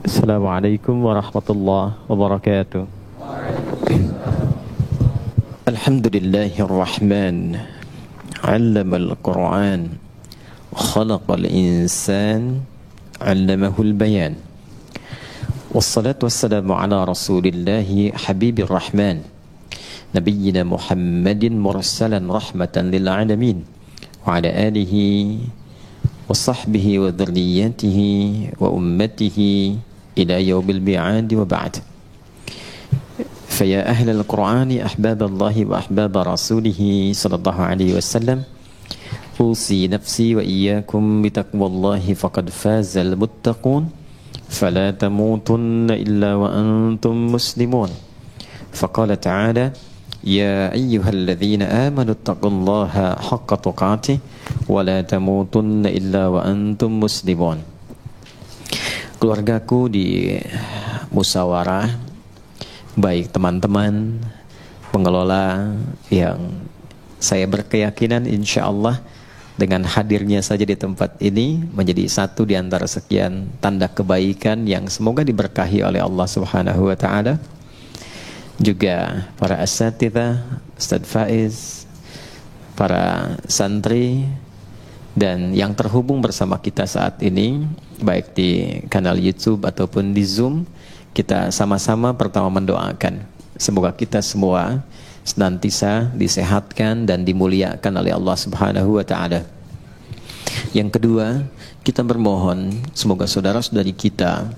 Assalamualaikum warahmatullahi wabarakatuh. Alhamdulillahirrahman, 'allamal Qur'an, khalaqal insan, 'allamahul bayan. Wassalatu wassalamu ala Rasulillahi habibir rahman, nabiyyina Muhammadin mursalan rahmatan lil alamin, wa ala alihi wa sahbihi wa dhurriyyatihi wa ummatihi ila yaubil bi'ad wa ba'd. Faya ahlal Qur'ani ahbaballahi wa ahbab rasulih sallallahu alaihi wasallam, usi nafsi wa iyyakum bitaqwallahi faqad fazal muttaqun, fala tamutunna illa wa antum muslimun. Faqala ta'ala, ya ayyuhalladzina amanu taqullaha haqqa tuqatih wa la tamutunna illa wa antum muslimun. Keluargaku di musyawarah, baik teman-teman pengelola yang saya berkeyakinan insya Allah dengan hadirnya saja di tempat ini menjadi satu di antara sekian tanda kebaikan yang semoga diberkahi oleh Allah Subhanahu wa taala. Juga para asatidz, Ustaz Faiz, para santri dan yang terhubung bersama kita saat ini baik di kanal YouTube ataupun di Zoom, kita sama-sama pertama mendoakan semoga kita semua senantiasa disehatkan dan dimuliakan oleh Allah Subhanahu wa taala. Yang kedua, kita bermohon semoga saudara-saudari kita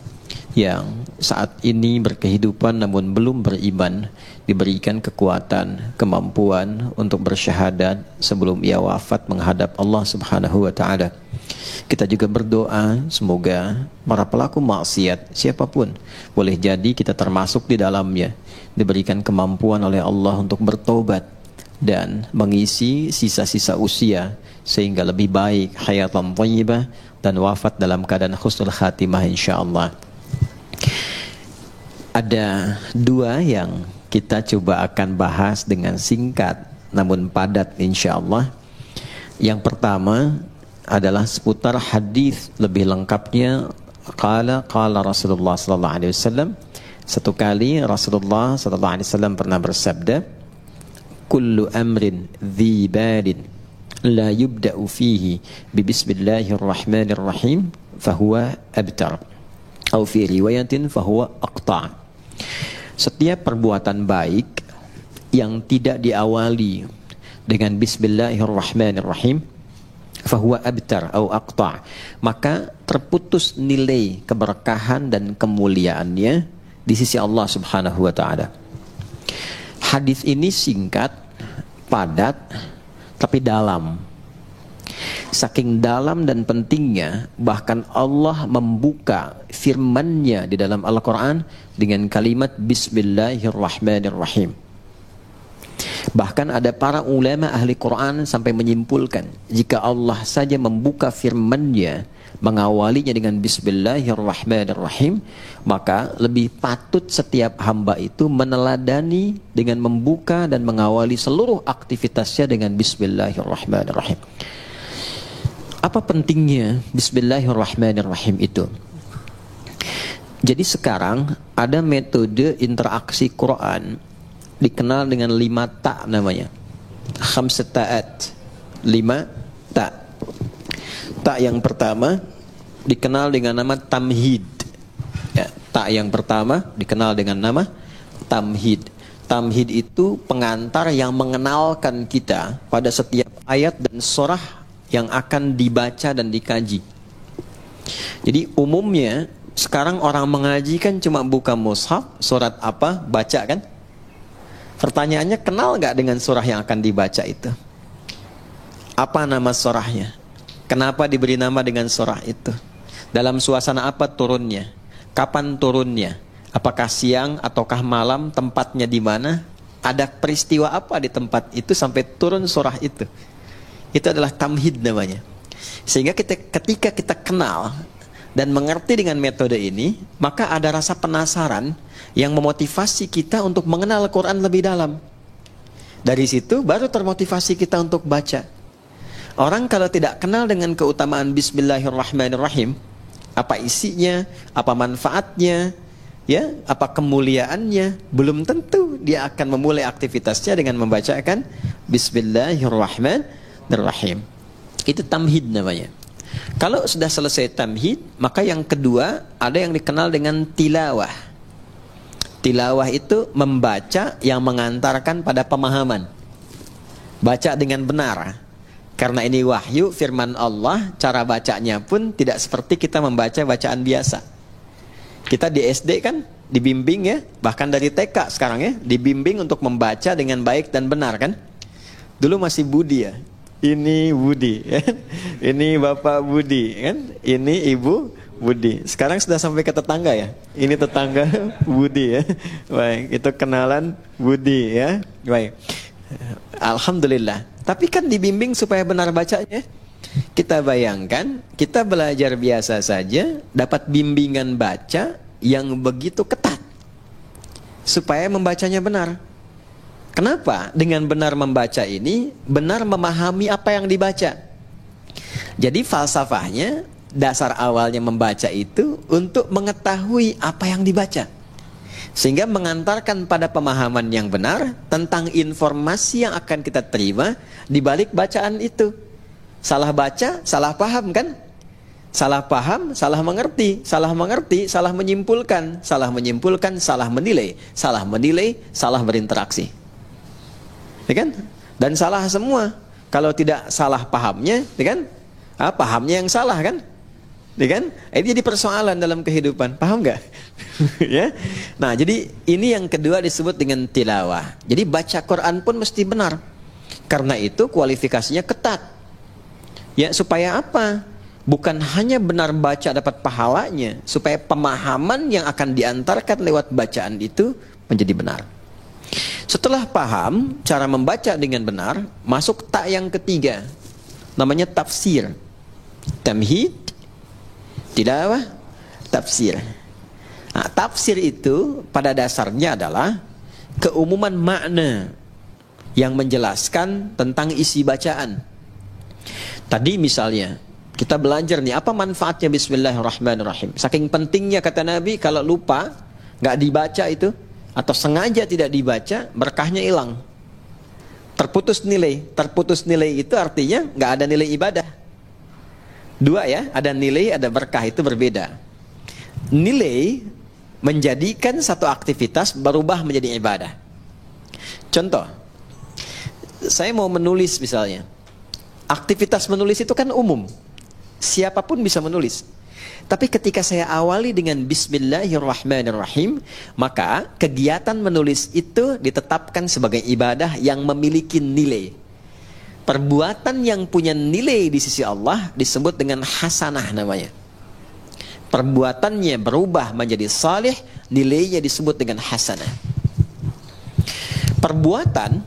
yang saat ini berkehidupan namun belum beriman diberikan kekuatan, kemampuan untuk bersyahadat sebelum ia wafat menghadap Allah Subhanahu wa taala. Kita juga berdoa semoga para pelaku maksiat siapapun, boleh jadi kita termasuk di dalamnya, diberikan kemampuan oleh Allah untuk bertobat dan mengisi sisa-sisa usia sehingga lebih baik hayatan thayyibah dan wafat dalam keadaan husnul khatimah insyaallah. Ada dua yang kita coba akan bahas dengan singkat namun padat insyaallah. Yang pertama adalah seputar hadis lebih lengkapnya qala Rasulullah sallallahu alaihi wasallam. Satu kali Rasulullah sallallahu alaihi wasallam pernah bersabda, kullu amrin dhi balin la yubda'u fihi bi bismillahirrahmanirrahim fahuwa abtar, atau fi riwayatin fahuwa aqta'. Setiap perbuatan baik yang tidak diawali dengan bismillahirrahmanirrahim fahuwa abtar atau aqta', maka terputus nilai keberkahan dan kemuliaannya di sisi Allah Subhanahu wa taala. Hadis ini singkat, padat, tapi dalam. Saking dalam dan pentingnya, bahkan Allah membuka firman-Nya di dalam Al-Quran dengan kalimat Bismillahirrahmanirrahim. Bahkan ada para ulama ahli Quran sampai menyimpulkan, jika Allah saja membuka firman-Nya, mengawalinya dengan Bismillahirrahmanirrahim, maka lebih patut setiap hamba itu meneladani dengan membuka dan mengawali seluruh aktivitasnya dengan Bismillahirrahmanirrahim. Apa pentingnya Bismillahirrahmanirrahim itu? Jadi sekarang ada metode interaksi Quran dikenal dengan 5 ta namanya. Khamsat ta'at, 5 ta. Ta yang pertama dikenal dengan nama tamhid. Ya, ta yang pertama dikenal dengan nama tamhid. Tamhid itu pengantar yang mengenalkan kita pada setiap ayat dan surah yang akan dibaca dan dikaji. Jadi umumnya sekarang orang mengaji kan cuma buka mushaf, surat apa, baca kan? Pertanyaannya, kenal gak dengan surah yang akan dibaca itu? Apa nama surahnya? Kenapa diberi nama dengan surah itu? Dalam suasana apa turunnya? Kapan turunnya? Apakah siang ataukah malam? Tempatnya di mana? Ada peristiwa apa di tempat itu sampai turun surah itu? Itu adalah tamhid namanya. Sehingga ketika kita kenal dan mengerti dengan metode ini, maka ada rasa penasaran yang memotivasi kita untuk mengenal Al-Quran lebih dalam. Dari situ baru termotivasi kita untuk baca. Orang kalau tidak kenal dengan keutamaan Bismillahirrahmanirrahim, Apa isinya, apa manfaatnya, ya, apa kemuliaannya, belum tentu dia akan memulai aktivitasnya dengan membacakan Bismillahirrahmanirrahim. Itu tamhid namanya. Kalau sudah selesai tamhid, maka yang kedua ada yang dikenal dengan tilawah. Tilawah itu membaca yang mengantarkan pada pemahaman. Baca dengan benar. Karena ini wahyu, firman Allah, cara bacanya pun tidak seperti kita membaca bacaan biasa. Kita di SD kan dibimbing ya, bahkan dari TK sekarang ya, dibimbing untuk membaca dengan baik dan benar kan. Dulu masih Budi ya. Ini Budi kan? Ini Bapak Budi kan? Ini Ibu Budi. Sekarang sudah sampai ke tetangga ya. Ini tetangga Budi ya. Baik, itu kenalan Budi ya. Baik. Alhamdulillah. Tapi kan dibimbing supaya benar bacanya. Kita bayangkan, kita belajar biasa saja, dapat bimbingan baca yang begitu ketat supaya membacanya benar. Kenapa? Dengan benar membaca ini, benar memahami apa yang dibaca. Jadi falsafahnya, dasar awalnya membaca itu untuk mengetahui apa yang dibaca, sehingga mengantarkan pada pemahaman yang benar tentang informasi yang akan kita terima di balik bacaan itu. Salah baca, salah paham kan? Salah paham, salah mengerti, salah mengerti, salah menyimpulkan, salah menyimpulkan, salah menilai, salah berinteraksi. Ya kan? Dan salah semua. Kalau tidak salah pahamnya, ya kan? Pahamnya yang salah kan? Ya kan? Ini jadi persoalan dalam kehidupan. Paham nggak? Ya. Nah, jadi ini yang kedua disebut dengan tilawah. Jadi baca Quran pun mesti benar. Karena itu kualifikasinya ketat. Ya, supaya apa? Bukan hanya benar baca dapat pahalanya, supaya pemahaman yang akan diantarkan lewat bacaan itu menjadi benar. Setelah paham cara membaca dengan benar, masuk tak yang ketiga, namanya tafsir. Tamhid, tilawah, tafsir. Nah, tafsir itu pada dasarnya adalah keumuman makna yang menjelaskan tentang isi bacaan. Tadi misalnya kita belajar nih, apa manfaatnya Bismillahirrahmanirrahim. Saking pentingnya kata Nabi, kalau lupa nggak dibaca itu, atau sengaja tidak dibaca, berkahnya hilang, terputus nilai. Terputus nilai itu artinya nggak ada nilai ibadah. Dua ya, ada nilai, ada berkah, itu berbeda. Nilai menjadikan satu aktivitas berubah menjadi ibadah. Contoh, saya mau menulis misalnya. Aktivitas menulis itu kan umum, siapapun bisa menulis. Tapi ketika saya awali dengan Bismillahirrahmanirrahim, maka kegiatan menulis itu ditetapkan sebagai ibadah yang memiliki nilai. Perbuatan yang punya nilai di sisi Allah disebut dengan hasanah namanya. Perbuatannya berubah menjadi salih, nilainya disebut dengan hasanah. Perbuatan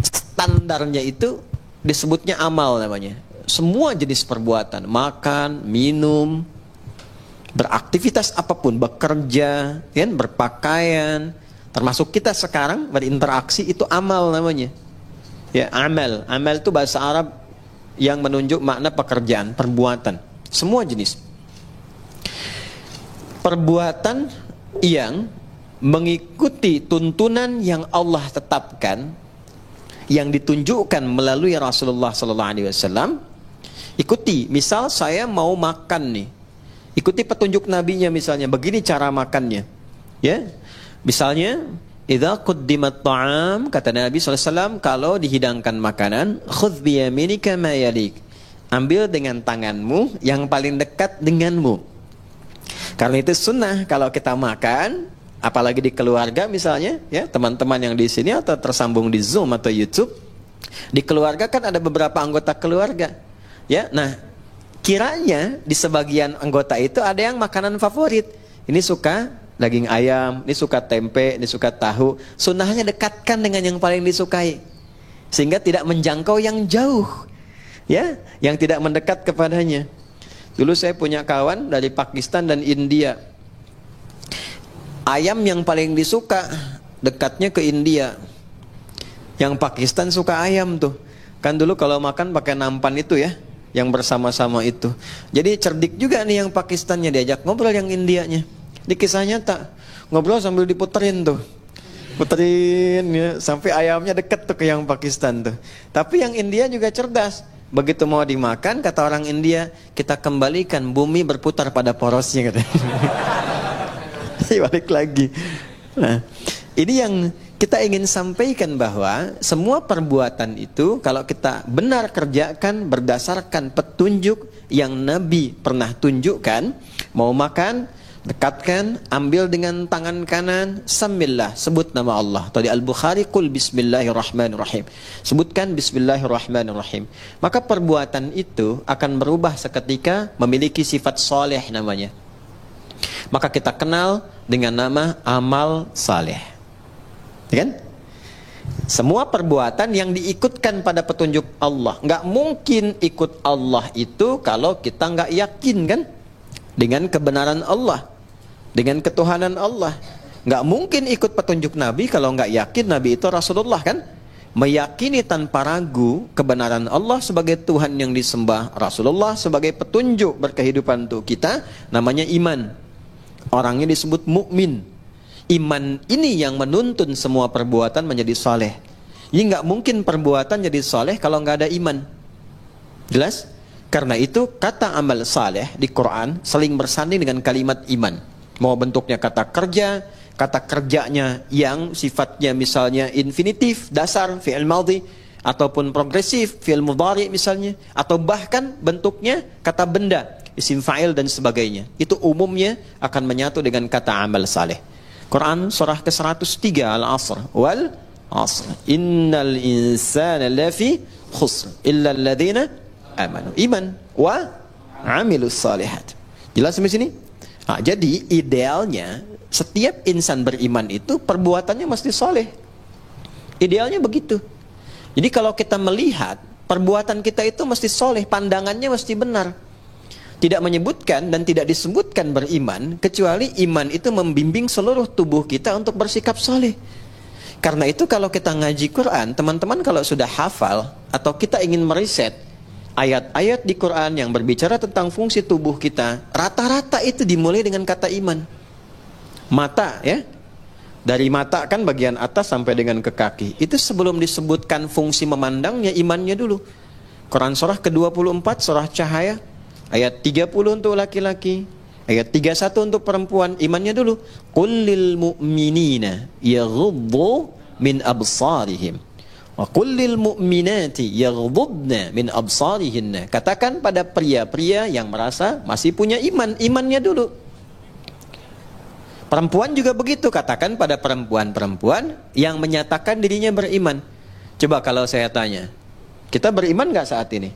standarnya itu disebutnya amal namanya. Semua jenis perbuatan, makan, minum, beraktivitas apapun, bekerja, kan, berpakaian, termasuk kita sekarang berinteraksi, itu amal namanya. Ya, amal. Amal itu bahasa Arab yang menunjuk makna pekerjaan, perbuatan. Semua jenis perbuatan yang mengikuti tuntunan yang Allah tetapkan, yang ditunjukkan melalui Rasulullah SAW, ikuti. Misal saya mau makan nih, ikuti petunjuk nabinya, misalnya begini cara makannya. Ya, misalnya idza quddimat ta'am, kata Nabi SAW, kalau dihidangkan makanan, khudh biyaminika ma yalik, ambil dengan tanganmu yang paling dekat denganmu. Karena itu sunnah kalau kita makan, apalagi di keluarga misalnya, ya, teman-teman yang di sini atau tersambung di Zoom atau YouTube, di keluarga kan ada beberapa anggota keluarga, ya. Nah, kiranya di sebagian anggota itu ada yang makanan favorit. Ini suka daging ayam, ini suka tempe, ini suka tahu. Sunnahnya dekatkan dengan yang paling disukai, sehingga tidak menjangkau yang jauh, ya, yang tidak mendekat kepadanya. Dulu saya punya kawan dari Pakistan dan India. Ayam yang paling disuka dekatnya ke India. Yang Pakistan suka ayam tuh. Kan dulu kalau makan pakai nampan itu ya. yang bersama-sama itu. Jadi cerdik juga nih yang Pakistannya, diajak ngobrol yang Indianya. Di kisah nyata, ngobrol sambil diputerin tuh. Puterin ya, sampai ayamnya deket tuh ke yang Pakistan tuh. Tapi yang India juga cerdas. Begitu mau dimakan, kata orang India, kita kembalikan bumi berputar pada porosnya, katanya. Balik lagi. Nah, ini yang kita ingin sampaikan, bahwa semua perbuatan itu kalau kita benar kerjakan berdasarkan petunjuk yang Nabi pernah tunjukkan. Mau makan, dekatkan, ambil dengan tangan kanan, samillah, sebut nama Allah. Tadi Al-Bukhari, qul bismillahirrahmanirrahim, sebutkan bismillahirrahmanirrahim. Maka perbuatan itu akan berubah seketika, memiliki sifat soleh namanya. Maka kita kenal dengan nama amal saleh, ya kan? Semua perbuatan yang diikutkan pada petunjuk Allah. Nggak mungkin ikut Allah itu kalau kita nggak yakin, kan, dengan kebenaran Allah, dengan ketuhanan Allah. Nggak mungkin ikut petunjuk Nabi kalau nggak yakin Nabi itu Rasulullah, kan? Meyakini tanpa ragu kebenaran Allah sebagai Tuhan yang disembah, Rasulullah sebagai petunjuk berkehidupan untuk kita, namanya iman. Orangnya disebut mukmin. Iman ini yang menuntun semua perbuatan menjadi saleh. Jadi nggak mungkin perbuatan jadi saleh kalau nggak ada iman. Jelas? Karena itu kata amal saleh di Quran saling bersanding dengan kalimat iman. Mau bentuknya kata kerja, kata kerjanya yang sifatnya misalnya infinitif, dasar, fi'il madhi, ataupun progresif, fi'il mudhari misalnya, atau bahkan bentuknya kata benda, isim fa'il dan sebagainya. Itu umumnya akan menyatu dengan kata amal saleh. Quran surah ke-103 Al-Asr, wal asr innal insana lafi khusr illa alladhina amanu, iman wa amilus salihat. Jelas sampai sini? Nah, jadi idealnya setiap insan beriman itu perbuatannya mesti soleh. Idealnya begitu. Jadi kalau kita melihat perbuatan kita itu mesti soleh, pandangannya mesti benar. Tidak menyebutkan dan tidak disebutkan beriman kecuali iman itu membimbing seluruh tubuh kita untuk bersikap soleh. Karena itu kalau kita ngaji Quran, teman-teman kalau sudah hafal atau kita ingin meriset ayat-ayat di Quran yang berbicara tentang fungsi tubuh kita, rata-rata itu dimulai dengan kata iman. Mata, ya, dari mata kan bagian atas sampai dengan ke kaki, itu sebelum disebutkan fungsi memandangnya, imannya dulu. Quran surah ke-24 surah Cahaya ayat 30 untuk laki-laki, ayat 31 untuk perempuan, imannya dulu. Qul lil mu'minina yaghuddu min absarihim wa qul lil mu'minati yaghuddna min absarihinna. Katakan pada pria-pria yang merasa masih punya iman, imannya dulu. Perempuan juga begitu, katakan pada perempuan-perempuan yang menyatakan dirinya beriman. Coba kalau saya tanya, kita beriman nggak saat ini?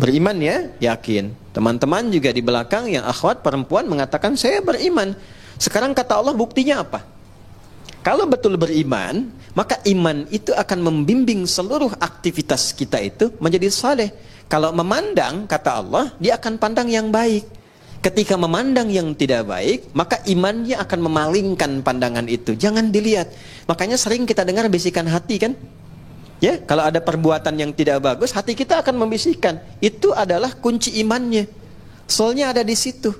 Beriman ya, yakin. Teman-teman juga di belakang yang akhwat perempuan mengatakan saya beriman. Sekarang kata Allah buktinya apa? Kalau betul beriman, maka iman itu akan membimbing seluruh aktivitas kita itu menjadi saleh. Kalau memandang, kata Allah, dia akan pandang yang baik. Ketika memandang yang tidak baik, maka imannya akan memalingkan pandangan itu. Jangan dilihat. Makanya sering kita dengar bisikan hati, kan? Ya, kalau ada perbuatan yang tidak bagus, hati kita akan membisikkan. Itu adalah kunci imannya. Soalnya ada di situ.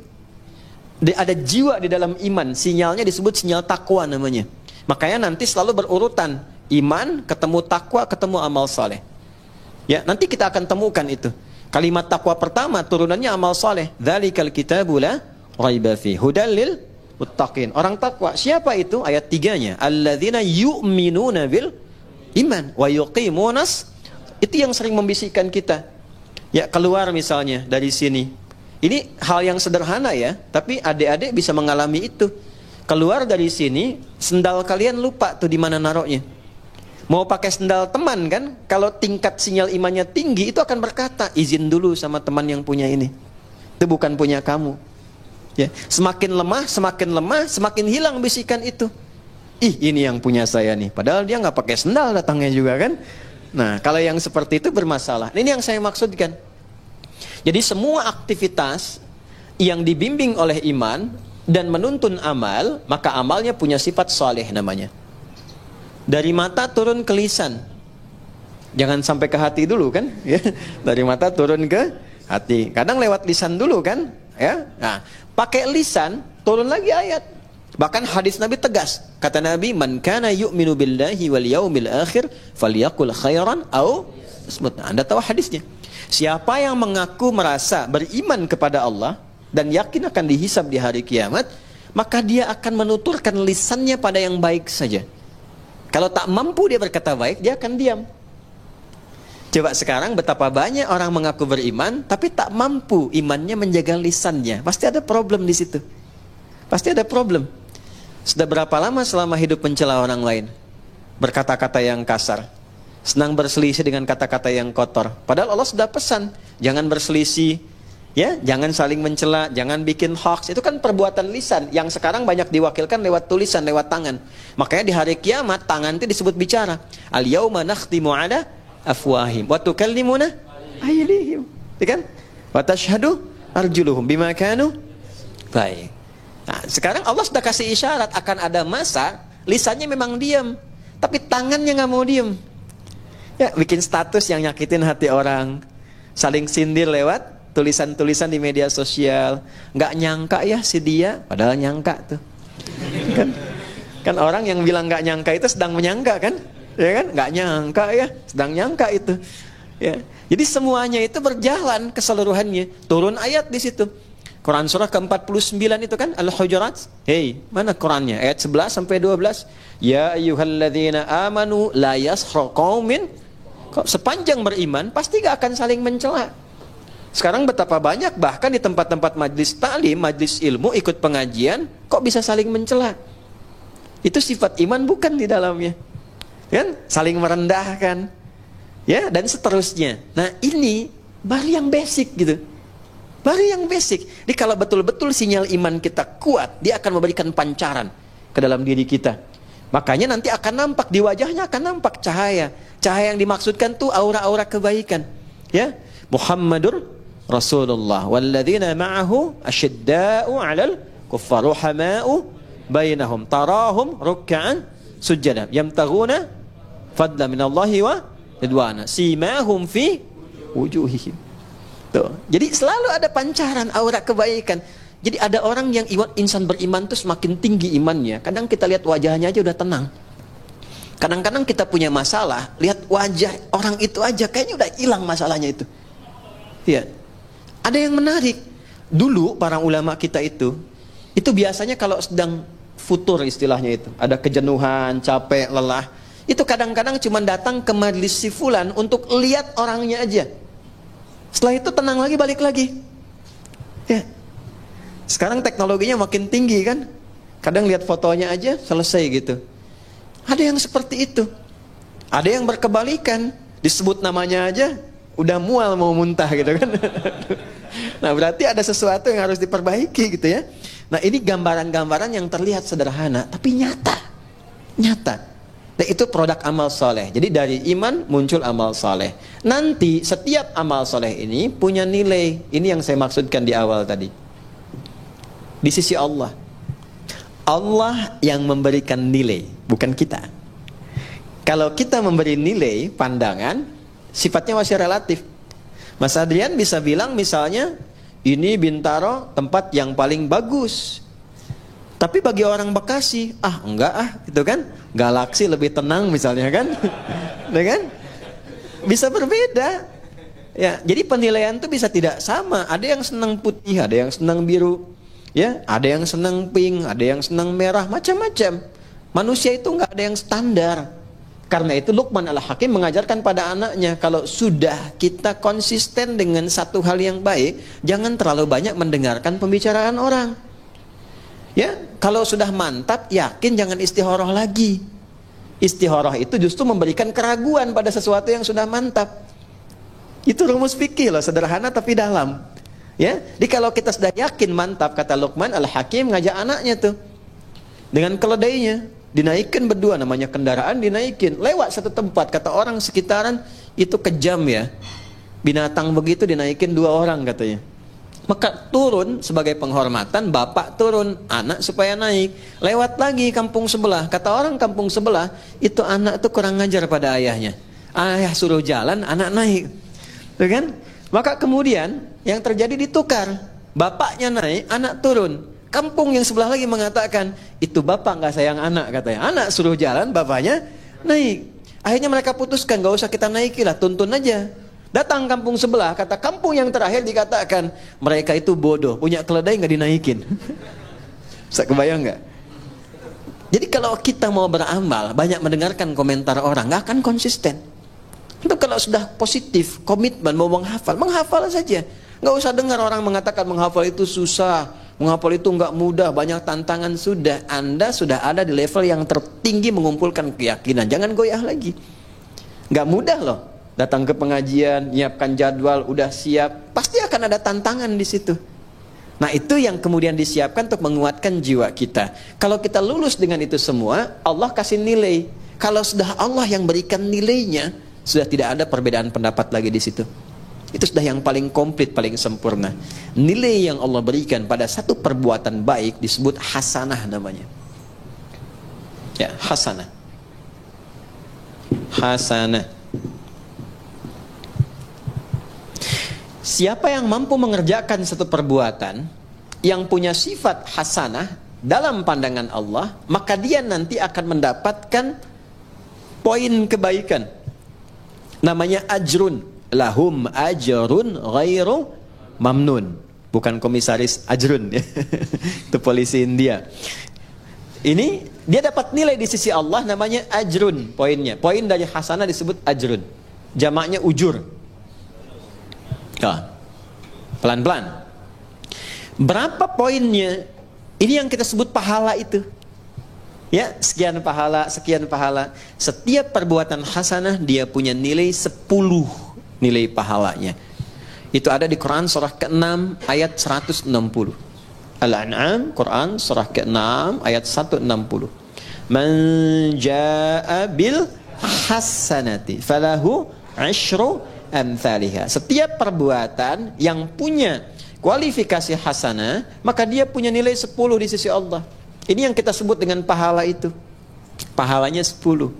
Ada jiwa di dalam iman. Sinyalnya disebut sinyal takwa namanya. Makanya nanti selalu berurutan. Iman, ketemu takwa, ketemu amal saleh. Ya, nanti kita akan temukan itu. Kalimat takwa pertama turunannya amal saleh. Dzalikal kitabu la raiba fi hudal lil muttaqin. Orang takwa. Siapa itu? Ayat 3-nya. Alladzina yu'minuna bil iman wa yuqimunas. Itu yang sering membisikkan kita. Ya, keluar misalnya dari sini. Ini hal yang sederhana ya, tapi adik-adik bisa mengalami itu. Keluar dari sini, sendal kalian lupa tuh di mana naruhnya. Mau pakai sendal teman kan, kalau tingkat sinyal imannya tinggi, itu akan berkata, izin dulu sama teman yang punya ini. Itu bukan punya kamu. Ya, semakin lemah, semakin hilang bisikan itu. Ih, ini yang punya saya nih. Padahal dia nggak pakai sendal datangnya juga kan. Nah, kalau yang seperti itu bermasalah. Ini yang saya maksudkan. Jadi semua aktivitas yang dibimbing oleh iman dan menuntun amal, maka amalnya punya sifat saleh namanya. Dari mata turun ke lisan. Jangan sampai ke hati dulu kan, ya. Dari mata turun ke hati. Kadang lewat lisan dulu kan, ya. Nah, pakai lisan turun lagi ayat. Bahkan hadis Nabi tegas. Kata Nabi, "Man kana yu'minu billahi wal yaumil akhir falyaqul khairan aw asmut." Anda tahu hadisnya. Siapa yang mengaku merasa beriman kepada Allah dan yakin akan dihisab di hari kiamat, maka dia akan menuturkan lisannya pada yang baik saja. Kalau tak mampu dia berkata baik, dia akan diam. Coba sekarang betapa banyak orang mengaku beriman tapi tak mampu imannya menjaga lisannya. Pasti ada problem di situ. Pasti ada problem. Sudah berapa lama selama hidup mencela orang lain? Berkata-kata yang kasar. Senang berselisih dengan kata-kata yang kotor. Padahal Allah sudah pesan, jangan berselisih, ya, jangan saling mencela, jangan bikin hoax. Itu kan perbuatan lisan yang sekarang banyak diwakilkan lewat tulisan, lewat tangan. Makanya di hari kiamat tangan itu disebut bicara. Al-yauma nakhtimu ala afwahim wa tukallimuna aydihim, kan? Wa tashhadu arjuluhum bima kanu. Baik. Nah, sekarang Allah sudah kasih isyarat akan ada masa lisannya memang diam, tapi tangannya nggak mau diam. Ya, bikin status yang nyakitin hati orang, saling sindir lewat tulisan-tulisan di media sosial. Nggak nyangka ya si dia, padahal nyangka tuh. Kan orang yang bilang nggak nyangka itu sedang menyangka kan? Ya kan? Nggak nyangka ya, sedang nyangka itu. Ya. Jadi semuanya itu berjalan keseluruhannya. Turun ayat di situ. Quran surah ke-49 itu kan Al-Hujurat. Hei, mana Qurannya? Ayat 11 sampai 12. Ya ayyuhalladzina amanu la yaskhar qaumin. Sepanjang beriman pasti gak akan saling mencela. Sekarang betapa banyak bahkan di tempat-tempat majlis ta'lim, majlis ilmu, ikut pengajian, kok bisa saling mencela? Itu sifat iman bukan di dalamnya. Kan? Saling merendahkan. Ya, dan seterusnya. Nah, ini baru yang basic gitu. Baru yang basic. Jadi kalau betul-betul sinyal iman kita kuat, dia akan memberikan pancaran ke dalam diri kita. Makanya nanti akan nampak di wajahnya, akan nampak cahaya. Cahaya yang dimaksudkan tuh aura-aura kebaikan. Ya, Muhammadur Rasulullah walladzina ma'ahu asyidda'u 'alal kuffar ruhama'u bainahum tarahum ruk'an sujada yamtaghuna fadla minallahi wa ridwana simahum fi wujuhihim. Tuh. Jadi selalu ada pancaran aura kebaikan. Jadi ada orang yang insan beriman tuh semakin tinggi imannya. Kadang kita lihat wajahnya aja udah tenang. Kadang-kadang kita punya masalah, lihat wajah orang itu aja kayaknya udah hilang masalahnya itu. Iya. Ada yang menarik. Dulu para ulama kita itu biasanya kalau sedang futur istilahnya itu, ada kejenuhan, capek, lelah, itu kadang-kadang cuma datang ke majelis si fulan untuk lihat orangnya aja. Setelah itu tenang lagi, balik lagi. Ya. Sekarang teknologinya makin tinggi kan. Kadang lihat fotonya aja selesai gitu. Ada yang seperti itu. Ada yang berkebalikan, disebut namanya aja udah mual mau muntah gitu kan. Nah, berarti ada sesuatu yang harus diperbaiki gitu ya. Nah, ini gambaran-gambaran yang terlihat sederhana tapi nyata. Nyata. Dan itu produk amal soleh. Jadi dari iman muncul amal soleh. Nanti setiap amal soleh ini punya nilai. Ini yang saya maksudkan di awal tadi. Di sisi Allah. Allah yang memberikan nilai, bukan kita. Kalau kita memberi nilai, pandangan, sifatnya masih relatif. Mas Adrian bisa bilang misalnya, ini Bintaro tempat yang paling bagus. Tapi bagi orang Bekasi, enggak gitu kan. Galaksi lebih tenang misalnya kan. kan? Bisa berbeda. Ya, jadi penilaian itu bisa tidak sama. Ada yang senang putih, ada yang senang biru. Ya, ada yang senang pink, ada yang senang merah, macam-macam. Manusia itu enggak ada yang standar. Karena itu Luqman Al-Hakim mengajarkan pada anaknya, kalau sudah kita konsisten dengan satu hal yang baik, jangan terlalu banyak mendengarkan pembicaraan orang. Ya, kalau sudah mantap, yakin jangan istikharah lagi. Istikharah itu justru memberikan keraguan pada sesuatu yang sudah mantap. Itu rumus fikih loh, sederhana tapi dalam. Ya, jadi kalau kita sudah yakin mantap, kata Luqman Al-Hakim ngajak anaknya tuh dengan keledainya, dinaikkan berdua, namanya kendaraan, dinaikin lewat satu tempat, kata orang sekitaran itu kejam ya, binatang begitu dinaikin 2 orang katanya. Maka turun sebagai penghormatan, bapak turun, anak supaya naik, lewat lagi kampung sebelah, kata orang kampung sebelah itu anak tuh kurang ngajar pada ayahnya. Ayah suruh jalan, anak naik. Tuh kan? Maka kemudian yang terjadi ditukar. Bapaknya naik, anak turun. Kampung yang sebelah lagi mengatakan, itu bapak nggak sayang anak katanya. Anak suruh jalan, bapaknya naik. Akhirnya mereka putuskan, nggak usah kita naikilah, tuntun aja. Datang kampung sebelah, kata kampung yang terakhir dikatakan, mereka itu bodoh, punya keledai nggak dinaikin. Bisa kebayang nggak? Jadi kalau kita mau beramal, banyak mendengarkan komentar orang, nggak akan konsisten. Itu kalau sudah positif, komitmen mau menghafal saja. Nggak usah dengar orang mengatakan menghafal itu susah, menghafal itu nggak mudah, banyak tantangan. Sudah, Anda sudah ada di level yang tertinggi mengumpulkan keyakinan. Jangan goyah lagi. Nggak mudah loh. Datang ke pengajian, nyiapkan jadwal, udah siap, pasti akan ada tantangan di situ. Nah itu yang kemudian disiapkan untuk menguatkan jiwa kita. Kalau kita lulus dengan itu semua, Allah kasih nilai. Kalau sudah Allah yang berikan nilainya, sudah tidak ada perbedaan pendapat lagi di situ. Itu sudah yang paling komplit, paling sempurna. Nilai yang Allah berikan pada satu perbuatan baik disebut hasanah namanya. Ya, hasanah. Hasanah. Siapa yang mampu mengerjakan satu perbuatan yang punya sifat hasanah dalam pandangan Allah, maka dia nanti akan mendapatkan poin kebaikan. Namanya ajrun. Lahum ajrun ghairu mamnun. Bukan komisaris ajrun. Itu polisi India. Ini dia dapat nilai di sisi Allah namanya ajrun poinnya. Poin dari hasanah disebut ajrun. Jamaknya ujur. Pelan-pelan. Berapa poinnya? Ini yang kita sebut pahala itu. Ya, sekian pahala, sekian pahala. Setiap perbuatan hasanah dia punya nilai 10 nilai pahalanya. Itu ada di Quran surah ke-6 ayat 160. Al-An'am, Quran surah ke-6 ayat 160. Man jaa'a bil hasanati falahu 'asyru amthaliha. Setiap perbuatan yang punya kualifikasi hasanah, maka dia punya nilai 10 di sisi Allah. Ini yang kita sebut dengan pahala itu. Pahalanya 10.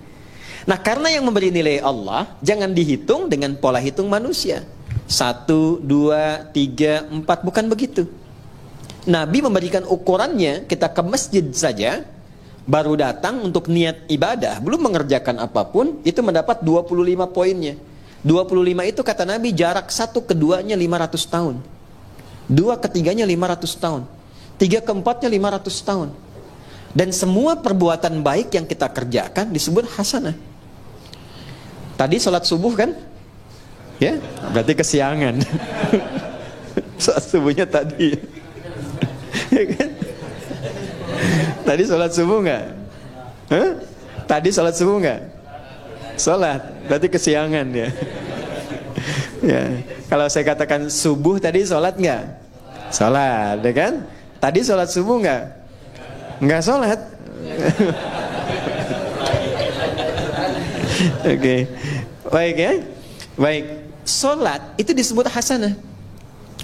Nah, karena yang memberi nilai Allah, jangan dihitung dengan pola hitung manusia. 1, 2, 3, 4, bukan begitu. Nabi memberikan ukurannya, kita ke masjid saja, baru datang untuk niat ibadah, belum mengerjakan apapun, itu mendapat 25 poinnya. 25 itu kata Nabi jarak 1 ke 2-nya 500 tahun. 2 ke 3-nya 500 tahun. 3 ke 4-nya 500 tahun. Dan semua perbuatan baik yang kita kerjakan disebut hasanah. Tadi sholat subuh kan? Ya, berarti kesiangan. Sholat subuhnya tadi. Ya kan? Tadi sholat subuh nggak? Tadi sholat subuh nggak? Sholat, berarti kesiangan ya. Ya, kalau saya katakan subuh tadi sholat nggak? Sholat, ya kan? Tadi sholat subuh nggak? Nggak sholat. Oke, baik ya, baik. Sholat itu disebut hasanah.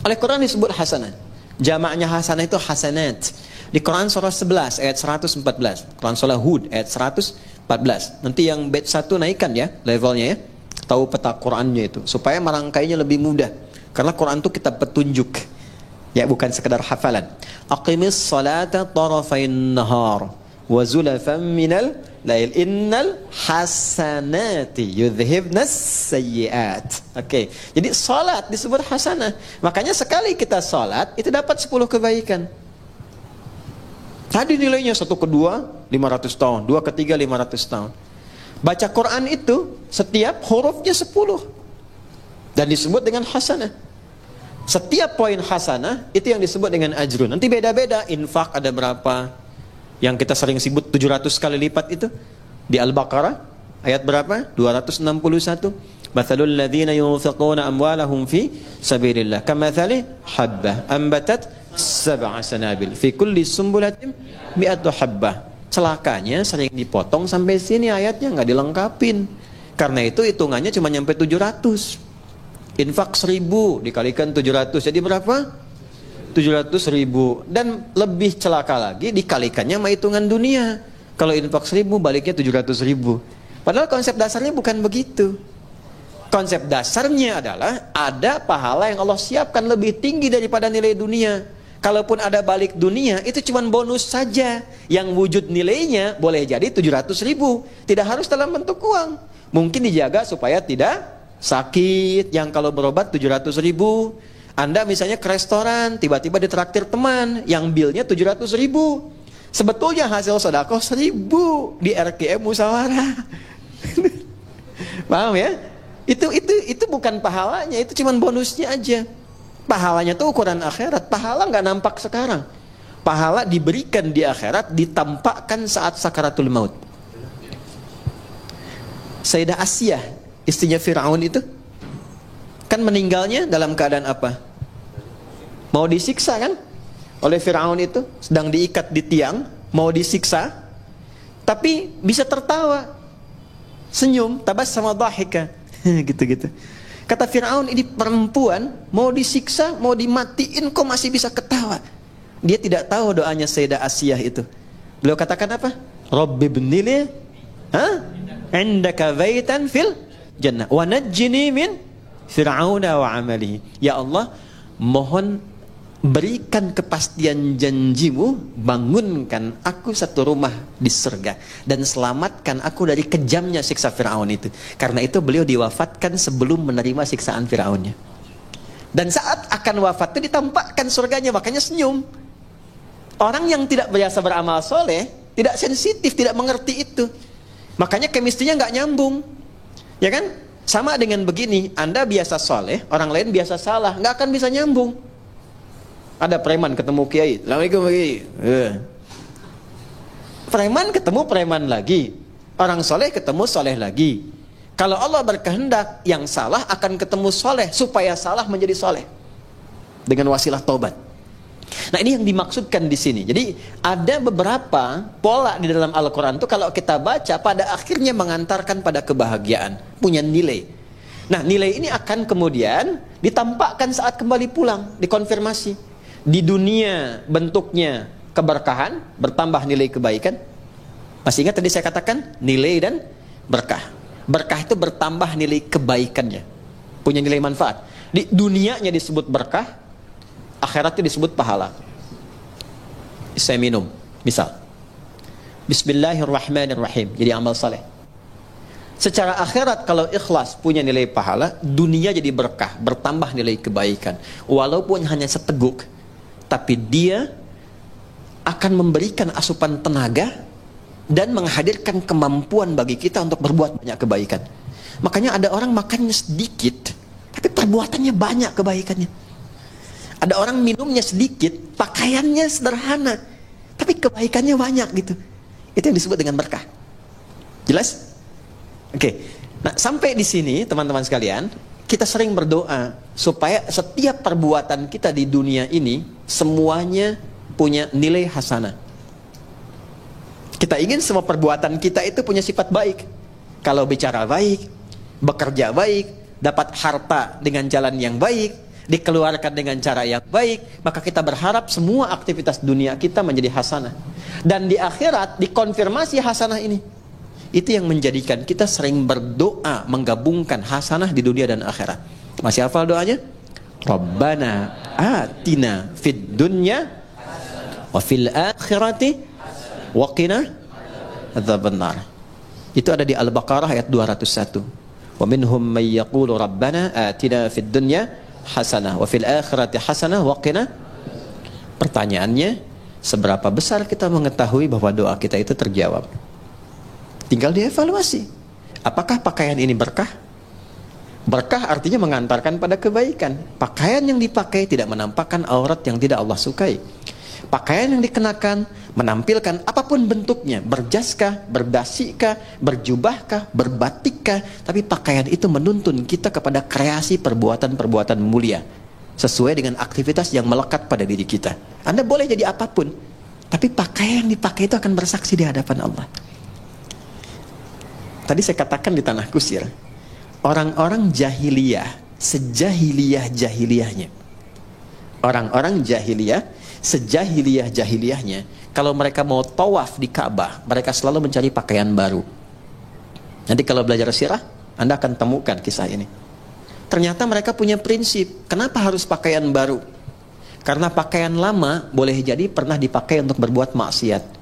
Oleh Quran disebut hasanah. Jamaknya hasanah itu hasanat. Di Quran surah 11 ayat 114. Quran surah Hud ayat 114. Nanti yang bait 1 naikkan ya levelnya ya. Tahu peta Qurannya itu supaya merangkainya lebih mudah. Karena Quran itu kitab petunjuk. Ya, bukan sekedar hafalan. Aqimis salata tarafain nahar wa zulafan minal lail innal hasanati yudhhibnas sayyiat. Oke. Jadi salat disebut hasanah. Makanya sekali kita salat itu dapat 10 kebaikan. Tadi nilainya 1 ke 2 500 tahun, 2 ke 3 500 tahun. Baca Quran itu setiap hurufnya 10 dan disebut dengan hasanah. Setiap poin hasanah itu yang disebut dengan ajrun. Nanti beda-beda. Infak ada berapa? Yang kita sering sebut 700 kali lipat itu di Al-Baqarah ayat berapa? 261. Mathalul ladzina yunfiquna amwalahum fi sabilillah kamathali habbah ambatat sab'a sanabil fi kulli sumbulatin mi'atu habbah. Celakanya sering dipotong sampai sini ayatnya nggak dilengkapin. Karena itu hitungannya cuma nyampe 700. Infak 1000 dikalikan 700 jadi berapa? 700.000. Dan lebih celaka lagi dikalikannya sama hitungan dunia. Kalau infak 1000 baliknya 700.000. Padahal konsep dasarnya bukan begitu. Konsep dasarnya adalah ada pahala yang Allah siapkan lebih tinggi daripada nilai dunia. Kalaupun ada balik dunia, itu cuma bonus saja. Yang wujud nilainya boleh jadi 700.000. Tidak harus dalam bentuk uang. Mungkin dijaga supaya tidak sakit. Yang kalau berobat 700.000. Anda misalnya ke restoran, tiba-tiba ditraktir teman, yang bilnya 700.000. Sebetulnya hasil sedekah 1.000 di RKM Musyawarah. Paham ya? Itu bukan pahalanya, itu cuma bonusnya aja. Pahalanya tuh ukuran akhirat. Pahala nggak nampak sekarang. Pahala diberikan di akhirat, ditampakkan saat sakaratul maut. Sayyidah Asiyah, istrinya Fir'aun itu, kan meninggalnya dalam keadaan apa? Mau disiksa kan? Oleh Fir'aun itu, sedang diikat di tiang, mau disiksa, tapi bisa tertawa, senyum, tabassama dhahika, gitu-gitu. Kata Fir'aun, ini perempuan mau disiksa, mau dimatiin, kok masih bisa ketawa? Dia tidak tahu doanya Sayyidah Asiyah itu. Beliau katakan apa? Rabbi ibnili indaka baitan fil jannah wa najjini min fir'auna wa amalihi. Ya Allah, mohon berikan kepastian janjimu, bangunkan aku satu rumah di surga dan selamatkan aku dari kejamnya siksa Fir'aun itu. Karena itu beliau diwafatkan sebelum menerima siksaan Fir'aunnya. Dan saat akan wafat itu ditampakkan surganya, makanya senyum. Orang yang tidak biasa beramal soleh, tidak sensitif, tidak mengerti itu. Makanya kemistrinya nggak nyambung. Ya kan? Sama dengan begini, Anda biasa soleh, orang lain biasa salah, nggak akan bisa nyambung. Ada preman ketemu kiai, Assalamualaikum kiai. Preman ketemu preman lagi, orang soleh ketemu soleh lagi. Kalau Allah berkehendak, yang salah akan ketemu soleh, supaya salah menjadi soleh dengan wasilah taubat. Nah, ini yang dimaksudkan di sini. Jadi ada beberapa pola di dalam Al-Quran itu kalau kita baca pada akhirnya mengantarkan pada kebahagiaan, punya nilai. Nah, nilai ini akan kemudian ditampakkan saat kembali pulang, dikonfirmasi. Di dunia bentuknya keberkahan, bertambah nilai kebaikan. Masih ingat tadi saya katakan nilai dan berkah. Berkah itu bertambah nilai kebaikannya, punya nilai manfaat. Di dunianya disebut berkah, akhiratnya disebut pahala. Saya minum, misal Bismillahirrahmanirrahim, jadi amal saleh. Secara akhirat kalau ikhlas punya nilai pahala, dunia jadi berkah, bertambah nilai kebaikan. Walaupun hanya seteguk, tapi dia akan memberikan asupan tenaga dan menghadirkan kemampuan bagi kita untuk berbuat banyak kebaikan. Makanya ada orang makannya sedikit, tapi perbuatannya banyak kebaikannya. Ada orang minumnya sedikit, pakaiannya sederhana, tapi kebaikannya banyak gitu. Itu yang disebut dengan berkah. Jelas? Oke. Nah, sampai di sini teman-teman sekalian, kita sering berdoa supaya setiap perbuatan kita di dunia ini semuanya punya nilai hasanah. Kita ingin semua perbuatan kita itu punya sifat baik. Kalau bicara baik, bekerja baik, dapat harta dengan jalan yang baik, dikeluarkan dengan cara yang baik, maka kita berharap semua aktivitas dunia kita menjadi hasanah. Dan di akhirat dikonfirmasi hasanah ini. Itu yang menjadikan kita sering berdoa menggabungkan hasanah di dunia dan akhirat. Masih hafal doanya? Rabbana atina fid dunya wa fil akhirati wa qina adzabannar. Itu ada di Al-Baqarah ayat 201. Wa minhum may yaqulu rabbana atina fid dunya hasanah wa fil akhirati hasanah wa qina. Pertanyaannya, seberapa besar kita mengetahui bahwa doa kita itu terjawab? Tinggal dievaluasi. Apakah pakaian ini berkah? Berkah artinya mengantarkan pada kebaikan. Pakaian yang dipakai tidak menampakkan aurat yang tidak Allah sukai. Pakaian yang dikenakan menampilkan apapun bentuknya, berjaskah, berdasikah, berjubahkah, berbatikkah, tapi pakaian itu menuntun kita kepada kreasi perbuatan-perbuatan mulia sesuai dengan aktivitas yang melekat pada diri kita. Anda boleh jadi apapun, tapi pakaian yang dipakai itu akan bersaksi di hadapan Allah. Tadi saya katakan di Tanah Kusir, orang-orang jahiliyah, sejahiliyah-jahiliyahnya, orang-orang jahiliyah, sejahiliyah-jahiliyahnya, kalau mereka mau tawaf di Ka'bah, mereka selalu mencari pakaian baru. Nanti kalau belajar sirah, Anda akan temukan kisah ini. Ternyata mereka punya prinsip. Kenapa harus pakaian baru? Karena pakaian lama boleh jadi pernah dipakai untuk berbuat maksiat.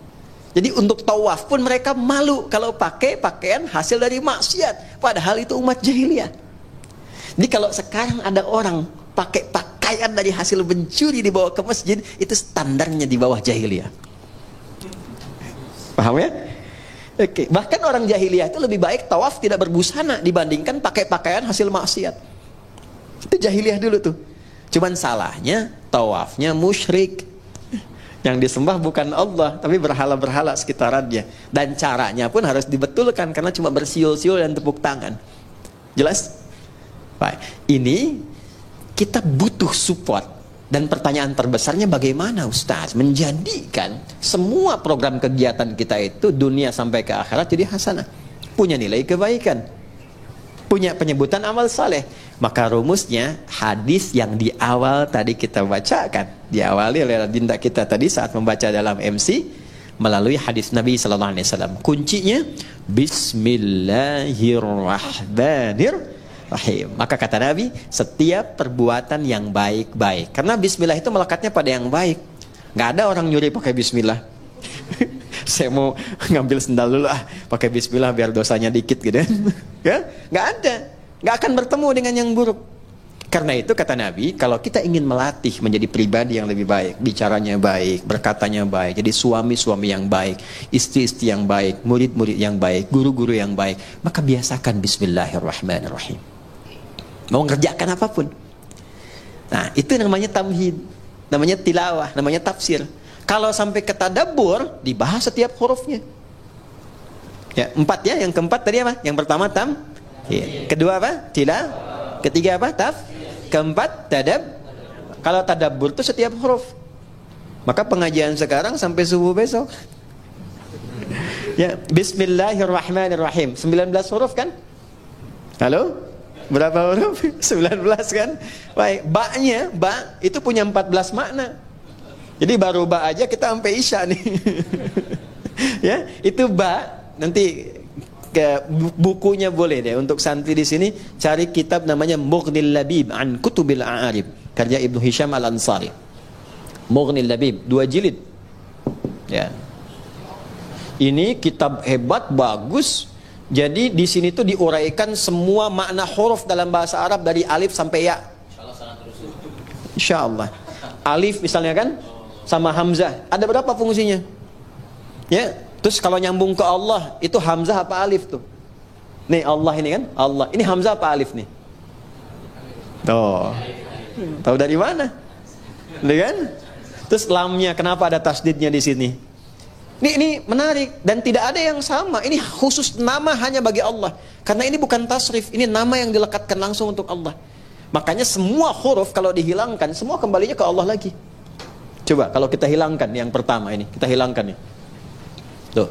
Jadi untuk tawaf pun mereka malu kalau pakai pakaian hasil dari maksiat. Padahal itu umat jahiliyah. Jadi kalau sekarang ada orang pakai pakaian dari hasil mencuri dibawa ke masjid, itu standarnya di bawah jahiliyah. Paham ya? Oke. Bahkan orang jahiliyah itu lebih baik tawaf tidak berbusana dibandingkan pakai pakaian hasil maksiat. Itu jahiliyah dulu tuh. Cuman salahnya tawafnya musyrik. Yang disembah bukan Allah, tapi berhala-berhala sekitarannya. Dan caranya pun harus dibetulkan, karena cuma bersiul-siul dan tepuk tangan. Jelas? Baik. Ini kita butuh support. Dan pertanyaan terbesarnya, bagaimana Ustaz menjadikan semua program kegiatan kita itu dunia sampai ke akhirat jadi hasanah, punya nilai kebaikan, punya penyebutan amal saleh. Maka rumusnya hadis yang di awal tadi kita bacakan, diawali oleh dinda kita tadi saat membaca dalam MC melalui hadis Nabi sallallahu alaihi wasallam. Kuncinya bismillahirrahmanirrahim. Maka kata Nabi, setiap perbuatan yang baik-baik. Karena bismillah itu melekatnya pada yang baik. Nggak ada orang nyuri pakai bismillah. Saya mau ngambil sendal dulu pakai bismillah biar dosanya dikit gitu. Ya, nggak ada. Nggak akan bertemu dengan yang buruk. Karena itu kata Nabi, kalau kita ingin melatih menjadi pribadi yang lebih baik, bicaranya baik, berkatanya baik, jadi suami-suami yang baik, istri-istri yang baik, murid-murid yang baik, guru-guru yang baik, maka biasakan bismillahirrahmanirrahim. Mau ngerjakan apapun. Nah, itu namanya tamhid, namanya tilawah, namanya tafsir. Kalau sampai ke tadabbur, dibahas setiap hurufnya. Ya, 4 ya, yang keempat tadi apa? Yang pertama kedua apa? Ketiga apa? Keempat Kalau tadabbur itu setiap huruf. Maka pengajian sekarang sampai subuh besok. Ya, bismillahirrahmanirrahim. 19 huruf kan? Halo? Berapa huruf? 19 kan? Baik, ba itu punya 14 makna. Jadi baru ba aja kita sampai isya nih. Ya, itu ba. Nanti ke bukunya boleh deh untuk santri di sini, cari kitab namanya Mughnil Labib an Kutubil A'arib, karya Ibnu Hisham Al-Ansari. Mughnil Labib 2 jilid. Ya. Ini kitab hebat, bagus. Jadi di sini tuh diuraikan semua makna huruf dalam bahasa Arab dari alif sampai ya. Insyaallah. Alif misalnya kan sama hamzah, ada berapa fungsinya? Ya. Terus kalau nyambung ke Allah, itu hamzah apa alif tuh? Nih Allah ini kan, Allah. Ini hamzah apa alif nih? Tuh. Tahu dari mana? Lihat kan? Terus lamnya, kenapa ada tasdidnya di sini? Ini menarik dan tidak ada yang sama. Ini khusus nama hanya bagi Allah. Karena ini bukan tasrif, ini nama yang dilekatkan langsung untuk Allah. Makanya semua huruf kalau dihilangkan, semua kembalinya ke Allah lagi. Coba kalau kita hilangkan yang pertama ini, kita hilangkan nih. Tuh.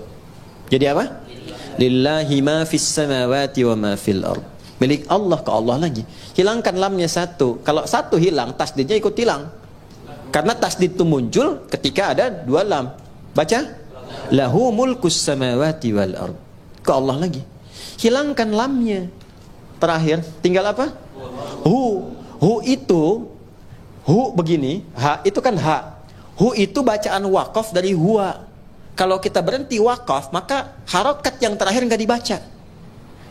Jadi apa? Lillahi ma fis samawati wa ma fil ard. Milik Allah, ke Allah lagi. Hilangkan lamnya satu. Kalau satu hilang, tasdidnya ikut hilang. Karena tasdid itu muncul ketika ada 2 lam. Baca. Lahu mulkus samawati wal ard. Ke Allah lagi. Hilangkan lamnya. Terakhir, tinggal apa? Hu itu, hu begini, ha itu kan ha. Hu itu bacaan wakaf dari huwa. Kalau kita berhenti wakaf, maka harokat yang terakhir nggak dibaca.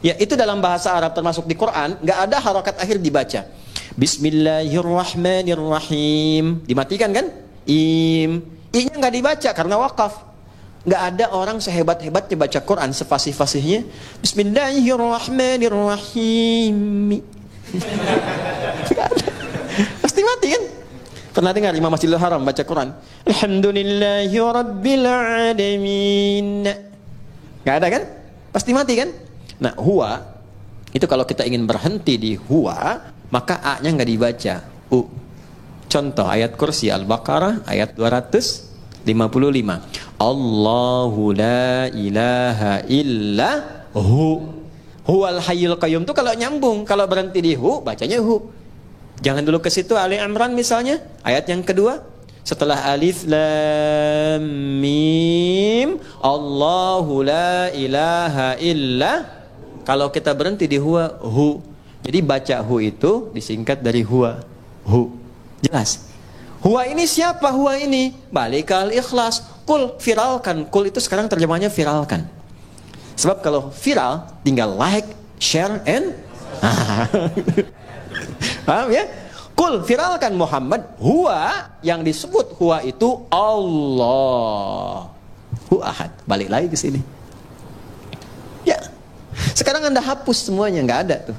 Ya, itu dalam bahasa Arab termasuk di Quran, nggak ada harokat akhir dibaca. Bismillahirrahmanirrahim. Dimatikan kan? I-nya nggak dibaca karena wakaf. Nggak ada orang sehebat-hebatnya baca Quran sefasih-fasihnya. Bismillahirrahmanirrahim. Nggak ada. Pasti mati kan? Pernah dengar Imam Masjidil Haram baca Quran? Alhamdulillahi Rabbil Alamin. Gak ada kan? Pasti mati kan? Nah, huwa itu kalau kita ingin berhenti di huwa, maka A-nya nggak dibaca. Contoh ayat kursi Al-Baqarah ayat 255. Allahu la ilaha illa hu. Huwal hayyul qayyum itu kalau nyambung, kalau berhenti di hu, bacanya hu. Jangan dulu ke situ. Ali Imran misalnya, ayat yang kedua, setelah alif lam mim, Allahu la ilaha illa Kalau kita berhenti di huwa, hu. Jadi baca hu itu disingkat dari huwa, hu. Jelas? Huwa ini siapa huwa ini? Balik ke al-ikhlas. Kul, viralkan. Kul itu sekarang terjemahnya viralkan. Sebab kalau viral, tinggal like, share, and paham ya? Kul, viralkan Muhammad. Huwa, yang disebut huwa itu Allah. Hu ahad. Balik lagi ke sini. Ya. Sekarang Anda hapus semuanya, nggak ada tuh.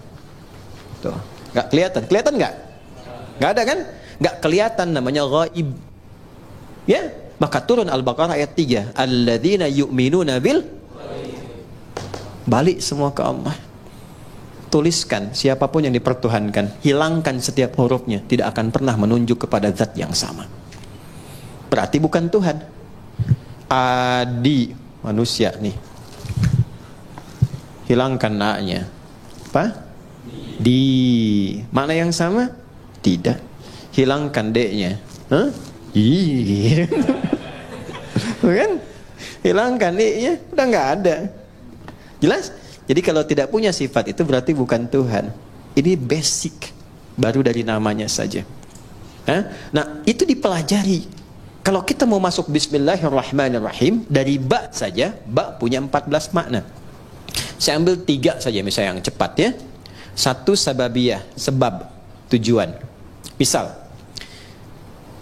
Tuh, nggak kelihatan. Kelihatan nggak? Nggak ada kan? Nggak kelihatan, namanya ghaib. Ya, maka turun Al-Baqarah ayat 3. Alladzina yu'minuna bil. Balik semua ke Allah. Tuliskan siapapun yang dipertuhankan, hilangkan setiap hurufnya, tidak akan pernah menunjuk kepada zat yang sama. Berarti bukan Tuhan. Adi, manusia nih. Hilangkan na-nya. Apa? Di. Makna yang sama? Tidak. Hilangkan D-nya. Hah? Bukan? Hilangkan D-nya, udah nggak ada. Jelas? Jadi kalau tidak punya sifat itu berarti bukan Tuhan. Ini basic, baru dari namanya saja. Nah, itu dipelajari. Kalau kita mau masuk Bismillahirrahmanirrahim, dari ba saja, ba punya 14 makna. Saya ambil 3 saja misalnya yang cepat ya. 1 sababiyah, sebab, tujuan. Misal,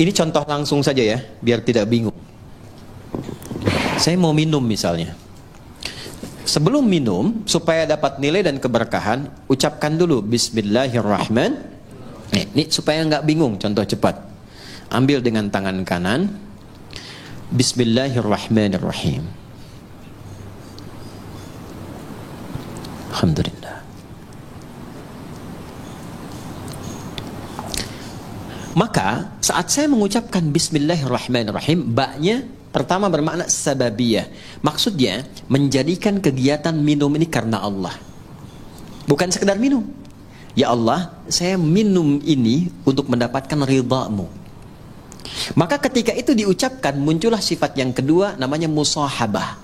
ini contoh langsung saja ya, biar tidak bingung. Saya mau minum misalnya. Sebelum minum, supaya dapat nilai dan keberkahan, ucapkan dulu Bismillahirrahmanirrahim. Ini supaya nggak bingung, contoh cepat. Ambil dengan tangan kanan. Bismillahirrahmanirrahim. Alhamdulillah. Maka saat saya mengucapkan Bismillahirrahmanirrahim, ba-nya pertama bermakna sababiyah. Maksudnya menjadikan kegiatan minum ini karena Allah. Bukan sekedar minum. Ya Allah, saya minum ini untuk mendapatkan ridha-Mu. Maka ketika itu diucapkan, muncullah sifat yang kedua, namanya musahabah.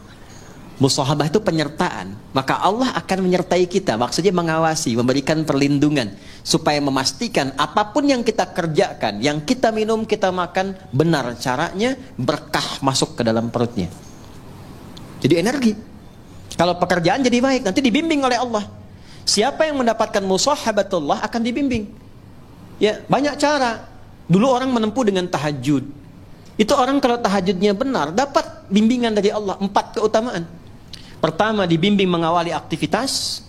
Musahabah itu penyertaan. Maka Allah akan menyertai kita. Maksudnya mengawasi, memberikan perlindungan, supaya memastikan apapun yang kita kerjakan, yang kita minum, kita makan, benar caranya, berkah masuk ke dalam perutnya. Jadi energi. Kalau pekerjaan jadi baik, nanti dibimbing oleh Allah. Siapa yang mendapatkan musahabatullah akan dibimbing. Ya, banyak cara. Dulu orang menempuh dengan tahajud. Itu orang kalau tahajudnya benar, dapat bimbingan dari Allah. 4 keutamaan. Pertama, dibimbing mengawali aktivitas.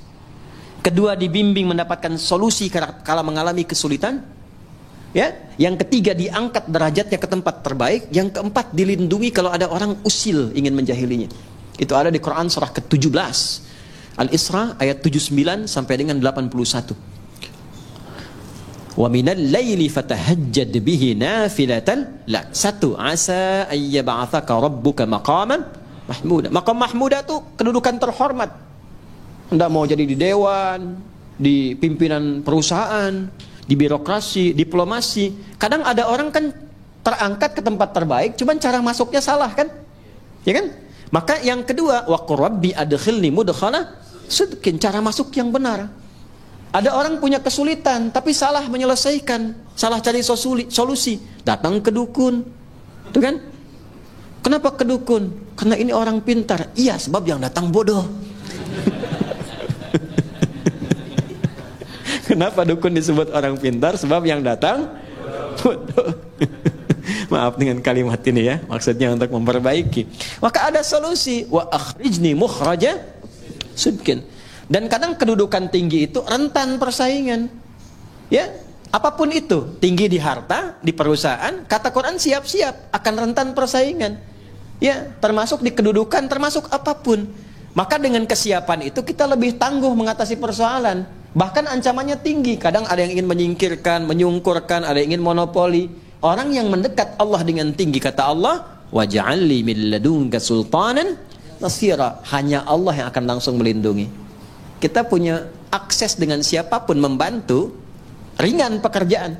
Kedua, dibimbing mendapatkan solusi kala mengalami kesulitan. Ya, yang ketiga, diangkat derajatnya ke tempat terbaik. Yang keempat, dilindungi kalau ada orang usil ingin menjahilinya. Itu ada di Quran surah ke-17 Al-Isra ayat 79 sampai dengan 81. Wa minal laili fatahajjad bihi nafilatan lak. 1, asa ayyab'atsaka rabbuka maqaman mahmuda. Maqam mahmuda itu kedudukan terhormat. Anda mau jadi di dewan, di pimpinan perusahaan, di birokrasi, diplomasi. Kadang ada orang kan terangkat ke tempat terbaik, cuman cara masuknya salah kan? Ya kan? Maka yang kedua, wa qur rabbi adkhilni mudkhala sidqin, cara masuk yang benar. Ada orang punya kesulitan tapi salah menyelesaikan, salah cari solusi, datang ke dukun. Itu kan? Kenapa ke dukun? Karena ini orang pintar. Iya, sebab yang datang bodoh. Kenapa dukun disebut orang pintar? Sebab yang datang bodoh. Maaf dengan kalimat ini ya, maksudnya untuk memperbaiki. Maka ada solusi, wa akhrijni mukhraja sidqin. Dan kadang kedudukan tinggi itu rentan persaingan. Ya, apapun itu, tinggi di harta, di perusahaan, kata Quran siap-siap akan rentan persaingan. Ya, termasuk di kedudukan, termasuk apapun. Maka dengan kesiapan itu kita lebih tangguh mengatasi persoalan. Bahkan ancamannya tinggi. Kadang ada yang ingin menyingkirkan, menyungkurkan, ada yang ingin monopoli. Orang yang mendekat Allah dengan tinggi, kata Allah, waj'alli min ladunka sultanan nasira. Hanya Allah yang akan langsung melindungi. Kita punya akses dengan siapapun membantu, ringan pekerjaan.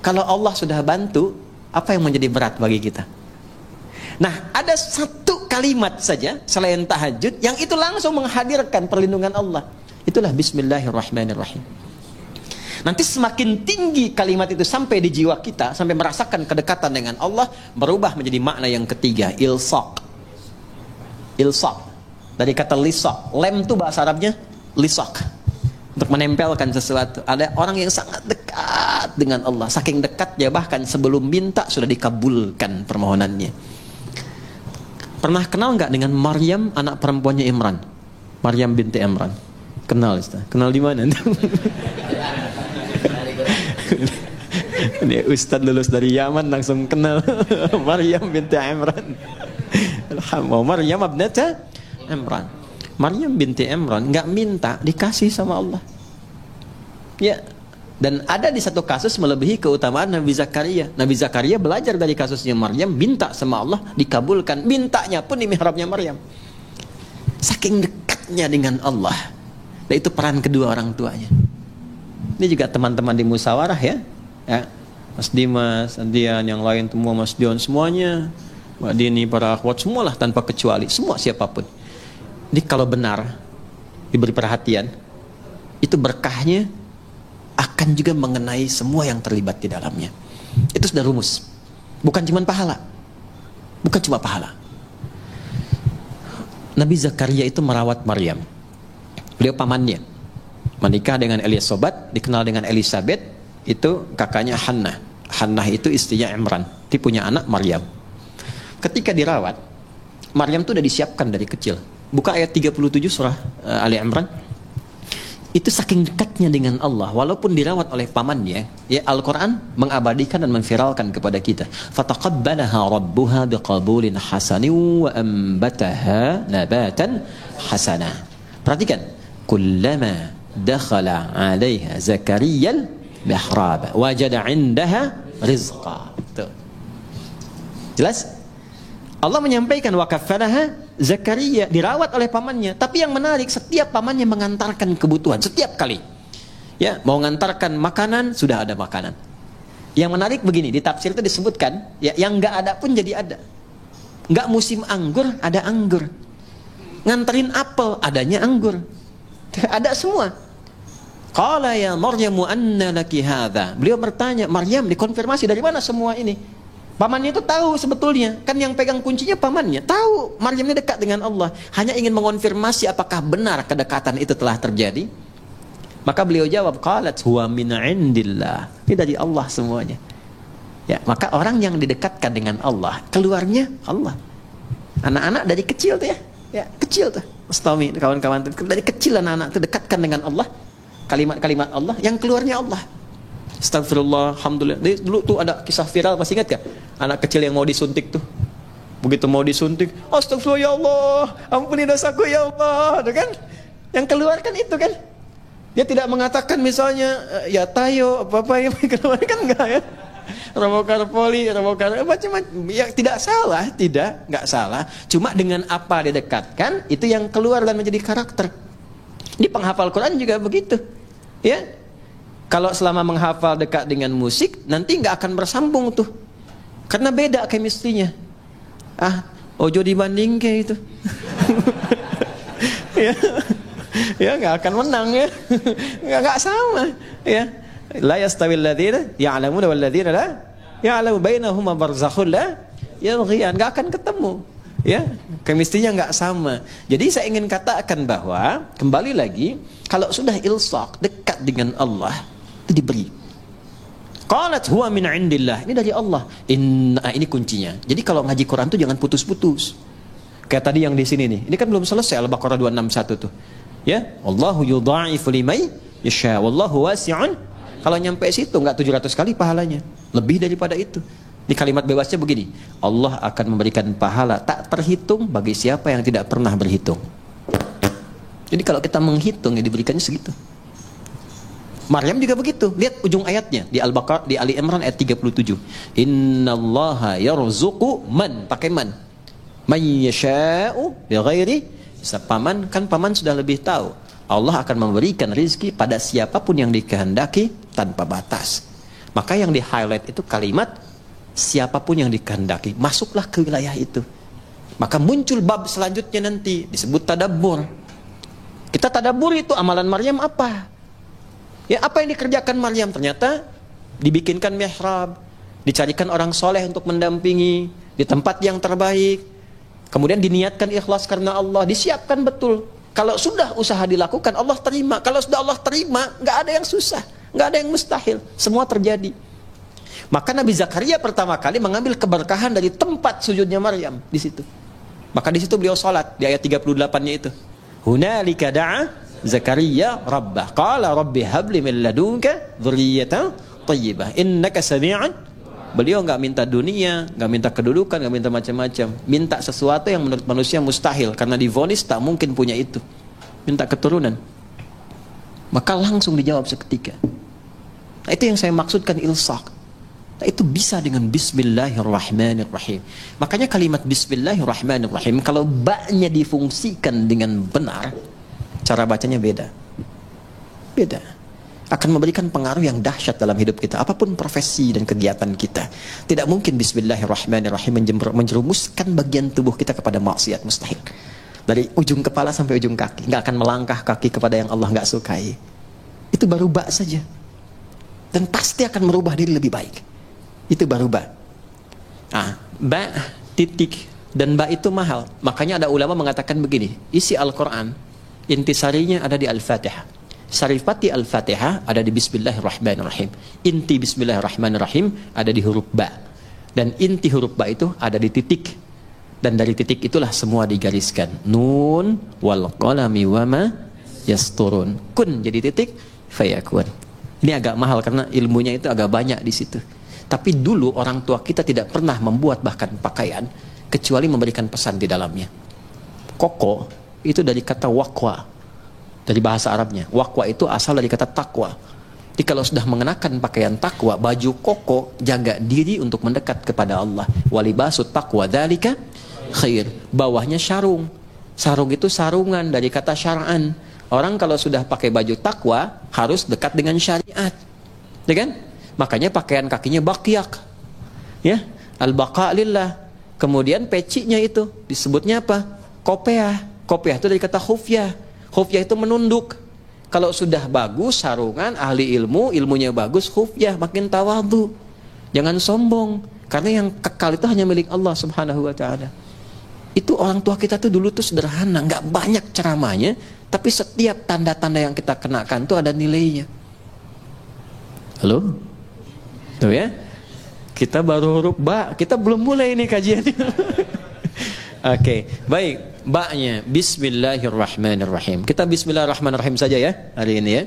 Kalau Allah sudah bantu, apa yang menjadi berat bagi kita? Nah, ada satu kalimat saja selain tahajud yang itu langsung menghadirkan perlindungan Allah. Itulah bismillahirrahmanirrahim. Nanti semakin tinggi kalimat itu sampai di jiwa kita, sampai merasakan kedekatan dengan Allah, berubah menjadi makna yang ketiga, ilsaq. Ilsaq dari kata lisaq. Lem itu bahasa Arabnya lisaq, untuk menempelkan sesuatu. Ada orang yang sangat dekat dengan Allah, saking dekatnya bahkan sebelum minta sudah dikabulkan permohonannya. Pernah kenal nggak dengan Maryam, anak perempuannya Imran? Maryam binti Imran. Kenal, Ustaz? Kenal di mana? Ini Ustaz lulus dari Yaman langsung kenal Maryam binti Imran. Alhamdulillah, Maryam abnata Imran. Maryam binti Imran nggak minta, dikasih sama Allah. Ya. Dan ada di satu kasus melebihi keutamaan Nabi Zakaria. Nabi Zakaria belajar dari kasusnya Maryam, minta sama Allah, dikabulkan. Mintanya pun di mihrabnya Maryam. Saking dekatnya dengan Allah. Dan itu peran kedua orang tuanya. Ini juga teman-teman di musyawarah ya. Mas Dimas, Andian, yang lain semua, Mas Dion, semuanya, Mbak Dini, para akhwat, semualah tanpa kecuali. Semua siapapun. Ini kalau benar diberi perhatian, itu berkahnya akan juga mengenai semua yang terlibat di dalamnya. Itu sudah rumus. Bukan cuma pahala. Bukan cuma pahala. Nabi Zakaria itu merawat Maryam. Beliau pamannya. Menikah dengan Elisabat, dikenal dengan Elisabeth, itu kakaknya Hannah. Hannah itu istrinya Imran. Dia punya anak Maryam. Ketika dirawat, Maryam itu sudah disiapkan dari kecil. Buka ayat 37 surah Ali Imran. Itu saking dekatnya dengan Allah, walaupun dirawat oleh pamannya, ya Al-Quran mengabadikan dan memviralkan kepada kita. Fataqabbalaha rabbuha biqabulin hasanin wa ambataha nabatan hasana. Perhatikan, kullama dakhala 'alaiha Zakariyal mihrab wajada 'indaha rizqa. Tuh. Jelas? Allah menyampaikan wa kaffalaha Zakaria, dirawat oleh pamannya. Tapi yang menarik, setiap pamannya mengantarkan kebutuhan setiap kali. Ya, mau mengantarkan makanan, sudah ada makanan. Yang menarik begini, di tafsir itu disebutkan, ya, yang enggak ada pun jadi ada. Enggak musim anggur, ada anggur. Nganterin apel, adanya anggur. Ada semua. Qala ya Maryamu anna laki hadza. Beliau bertanya, Maryam, dikonfirmasi dari mana semua ini? Pamannya itu tahu sebetulnya, kan yang pegang kuncinya pamannya. Tahu Maryam ini dekat dengan Allah, hanya ingin mengonfirmasi apakah benar kedekatan itu telah terjadi. Maka beliau jawab, qalat huwa min indillah. Ini dari Allah semuanya. Ya, maka orang yang didekatkan dengan Allah, keluarnya Allah. Anak-anak dari kecil tuh ya. Ya, kecil tuh. Ustami, kawan-kawan tuh, dari kecil anak-anak itu dekatkan dengan Allah. Kalimat-kalimat Allah yang keluarnya Allah. Astagfirullah, alhamdulillah. Dulu tuh ada kisah viral, masih ingat gak? Anak kecil yang mau disuntik tuh. Begitu mau disuntik, astagfirullah ya Allah, ampuni dosaku ya Allah, itu kan? Yang keluarkan itu kan? Dia tidak mengatakan misalnya ya tayo apa-apa yang keluarkan, enggak ya? Robokar poli, robokar macam-macam. Ya tidak salah, enggak salah. Cuma dengan apa didekatkan, itu yang keluar dan menjadi karakter. Di penghafal Quran juga begitu. Ya. Kalau selama menghafal dekat dengan musik, nanti nggak akan bersambung tuh, karena beda chemistry-nya. Ojo dibanding kayak itu, ya nggak akan menang ya, nggak sama ya. La yastawil ladzina ya'lamuna wal ladzina la ya'lamu bainahuma barzakhun la yabghiyan, nggak akan ketemu. Ya, chemistry-nya nggak sama. Jadi saya ingin katakan bahwa kembali lagi, kalau sudah ilsaq, dekat dengan Allah, itu diberi. Qalat huwa min indillah. Ini dari Allah. Ini kuncinya. Jadi kalau ngaji Quran tuh jangan putus-putus. Kayak tadi yang di sini nih. Ini kan belum selesai Al-Baqarah 261 tuh. Ya, Allahu yudha'ifu liman yasha. Wallahu wasi'un. Kalau nyampe situ enggak 700 kali pahalanya. Lebih daripada itu. Di kalimat bebasnya begini, Allah akan memberikan pahala tak terhitung bagi siapa yang tidak pernah berhitung. Jadi kalau kita menghitung, ya diberikannya segitu. Maryam juga begitu. Lihat ujung ayatnya di Al-Baqarah, di Ali Imran ayat 37. Innallaha yarzuqu man, pakai man. May yasha'u bighairi hisab. Paman sudah lebih tahu. Allah akan memberikan rizki pada siapapun yang dikehendaki tanpa batas. Maka yang di highlight itu kalimat siapapun yang dikehendaki, masuklah ke wilayah itu. Maka muncul bab selanjutnya nanti disebut tadabbur. Kita tadabbur itu amalan Maryam apa? Ya, apa yang dikerjakan Maryam? Ternyata dibikinkan mihrab, dicarikan orang soleh untuk mendampingi di tempat yang terbaik. Kemudian diniatkan ikhlas karena Allah, disiapkan betul. Kalau sudah usaha dilakukan, Allah terima. Kalau sudah Allah terima, nggak ada yang susah, nggak ada yang mustahil. Semua terjadi. Maka Nabi Zakaria pertama kali mengambil keberkahan dari tempat sujudnya Maryam di situ. Maka di situ beliau salat di ayat 38-nya itu. Hunalika da'a Zakaria rabbah qala rabbi habli min ladunka dzurriyyatan thayyibah innaka sami'an. Beliau enggak minta dunia, enggak minta kedudukan, enggak minta macam-macam. Minta sesuatu yang menurut manusia mustahil karena divonis tak mungkin punya itu. Minta keturunan. Maka langsung dijawab seketika. Nah, itu yang saya maksudkan ilsaq. Nah, itu bisa dengan Bismillahirrahmanirrahim. Makanya kalimat Bismillahirrahmanirrahim, kalau ba-nya difungsikan dengan benar, cara bacanya beda. Beda. Akan memberikan pengaruh yang dahsyat dalam hidup kita. Apapun profesi dan kegiatan kita. Tidak mungkin Bismillahirrahmanirrahim menjerumuskan bagian tubuh kita kepada maksiat, mustahil. Dari ujung kepala sampai ujung kaki. Nggak akan melangkah kaki kepada yang Allah nggak sukai. Itu baru ba saja. Dan pasti akan merubah diri lebih baik. Itu baru ba. Ba, titik, dan ba itu mahal. Makanya ada ulama mengatakan begini, isi Al-Quran, intisarinya ada di Al-Fatihah. Sarifati Al-Fatihah ada di Bismillahirrahmanirrahim. Inti Bismillahirrahmanirrahim ada di huruf ba. Dan inti huruf ba itu ada di titik. Dan dari titik itulah semua digariskan. Nun wal qalami wama yasturun. Kun jadi titik, fayakun. Ini agak mahal karena ilmunya itu agak banyak di situ. Tapi dulu orang tua kita tidak pernah membuat bahkan pakaian kecuali memberikan pesan di dalamnya. Koko itu dari kata waqwa, dari bahasa Arabnya. Waqwa itu asal dari kata takwa. Jadi kalau sudah mengenakan pakaian takwa, baju koko, jaga diri untuk mendekat kepada Allah. Walibasut taqwa dzalika khair. Bawahnya sarung. Sarung itu sarungan dari kata syar'an. Orang kalau sudah pakai baju takwa harus dekat dengan syariat. Ya kan? Makanya pakaian kakinya baqyak. Ya, al-baqa lillah. Kemudian pecinya itu disebutnya apa? Kopiah. Kopiah itu dari kata khufyah. Khufyah itu menunduk. Kalau sudah bagus sarungan, ahli ilmu, ilmunya bagus, khufyah, makin tawadhu. Jangan sombong, karena yang kekal itu hanya milik Allah Subhanahu wa taala. Itu orang tua kita tuh dulu tuh sederhana, nggak banyak ceramahnya, tapi setiap tanda-tanda yang kita kenakan tuh ada nilainya. Halo? Tuh ya, kita baru huruf ba, kita belum mulai ini kajian. Oke, baik, ba-nya Bismillahirrahmanirrahim. Kita Bismillahirrahmanirrahim saja ya hari ini ya.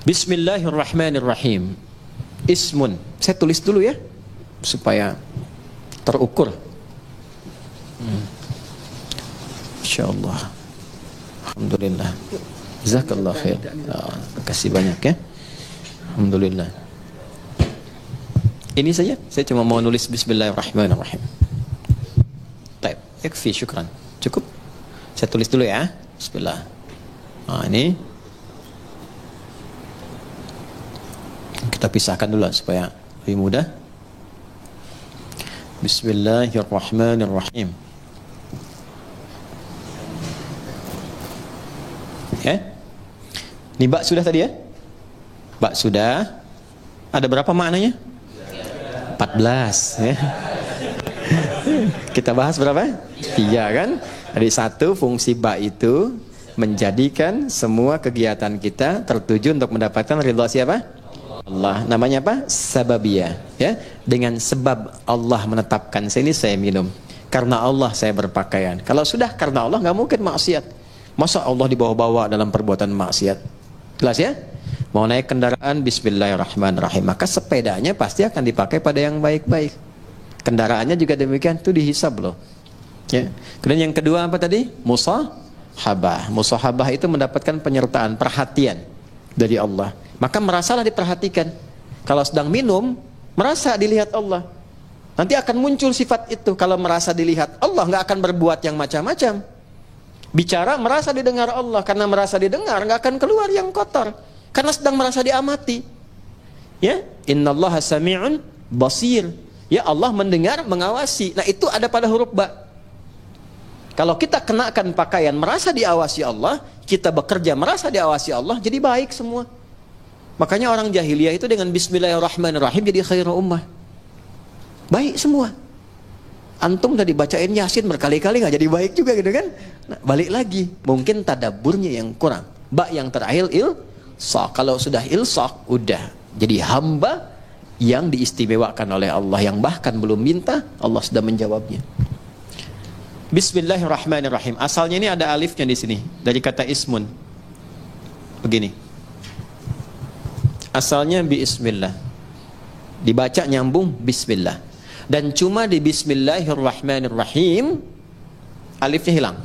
Bismillahirrahmanirrahim. Ismun, saya tulis dulu ya supaya terukur. Insyaallah. Alhamdulillah. Jazakallah khair. Terima kasih banyak ya. Alhamdulillah. Ini saja, saya cuma mau nulis Bismillahirrahmanirrahim. Baik, yakfi, syukran. Cukup? Saya tulis dulu ya. Bismillah. Nah, ini kita pisahkan dulu supaya lebih mudah. Bismillahirrahmanirrahim. Ya. Ini bak sudah tadi ya? Bak sudah. Ada berapa maknanya? 14 ya. Kita bahas berapa? 3 kan? Dari 1, fungsi ba itu menjadikan semua kegiatan kita tertuju untuk mendapatkan ridha siapa? Allah. Namanya apa? Sababiyah ya. Dengan sebab Allah menetapkan saya minum. Karena Allah saya berpakaian. Kalau sudah karena Allah nggak mungkin maksiat. Masa Allah dibawa-bawa dalam perbuatan maksiat? Jelas ya? Mau naik kendaraan, Bismillahirrahmanirrahim. Maka sepedanya pasti akan dipakai pada yang baik-baik. Kendaraannya juga demikian, itu dihisab loh. Ya. Kemudian yang kedua apa tadi? Musahabah. Musahabah itu mendapatkan penyertaan, perhatian dari Allah. Maka merasalah diperhatikan. Kalau sedang minum, merasa dilihat Allah. Nanti akan muncul sifat itu. Kalau merasa dilihat Allah, nggak akan berbuat yang macam-macam. Bicara, merasa didengar Allah. Karena merasa didengar, nggak akan keluar yang kotor. Karena sedang merasa diamati. Ya, innallaha sami'un basir. Ya, Allah mendengar, mengawasi. Nah, itu ada pada huruf ba. Kalau kita kenakan pakaian merasa diawasi Allah, kita bekerja merasa diawasi Allah, jadi baik semua. Makanya orang jahiliyah itu dengan bismillahirrahmanirrahim jadi khairul ummah. Baik semua. Antum tadi bacain Yasin berkali-kali nggak jadi baik juga gitu kan? Nah, balik lagi, mungkin tadaburnya yang kurang. Yang terakhir ilsaq. Kalau sudah ilsaq, udah jadi hamba yang diistimewakan oleh Allah, yang bahkan belum minta, Allah sudah menjawabnya. Bismillahirrahmanirrahim. Asalnya ini ada alifnya di sini dari kata ismun. Begini. Asalnya bismillah. Dibaca nyambung bismillah. Dan cuma di bismillahirrahmanirrahim alifnya hilang.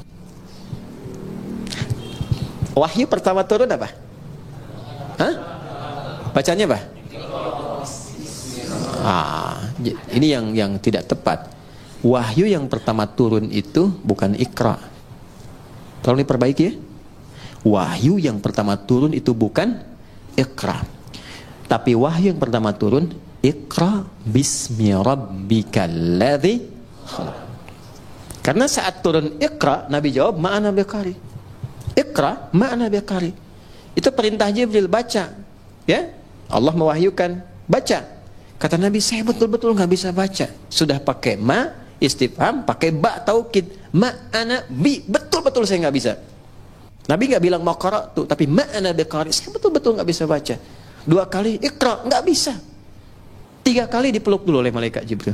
Wahyu pertama turun apa? Hah? Bacanya apa? Ini yang tidak tepat. Wahyu yang pertama turun itu bukan Iqra. Tolong diperbaiki ya. Wahyu yang pertama turun itu bukan Iqra. Tapi wahyu yang pertama turun Iqra bismi rabbikal ladzi khalaq. Karena saat turun Iqra, Nabi jawab ma'ana biqari. Iqra ma'ana biqari. Itu perintah Jibril, baca. Ya? Allah mewahyukan, baca. Kata Nabi, saya betul-betul nggak bisa baca. Sudah pakai istifham, pakai ba taukid, ma'ana bi, betul-betul saya nggak bisa. Nabi nggak bilang mau qara'tu, tapi ma'ana biqari, saya betul-betul nggak bisa baca. 2 kali Iqra, nggak bisa. 3 kali dipeluk dulu oleh malaikat Jibril.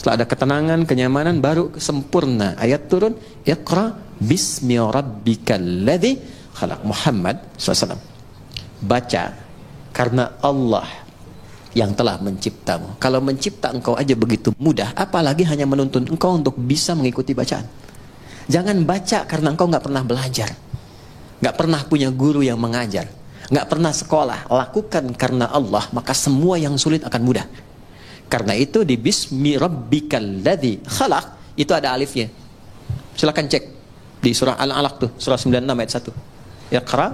Setelah ada ketenangan, kenyamanan, baru sempurna ayat turun, Iqra bismi rabbikal ladzi khalaq. Muhammad SAW, baca karena Allah yang telah menciptamu. Kalau mencipta engkau aja begitu mudah, apalagi hanya menuntun engkau untuk bisa mengikuti bacaan. Jangan baca karena engkau nggak pernah belajar, nggak pernah punya guru yang mengajar, nggak pernah sekolah. Lakukan karena Allah, maka semua yang sulit akan mudah. Karena itu di bismi rabbikal ladzi khalaq itu ada alifnya. Silakan cek di surah Al-Alaq tuh, surah 96 ayat 1. Iqra,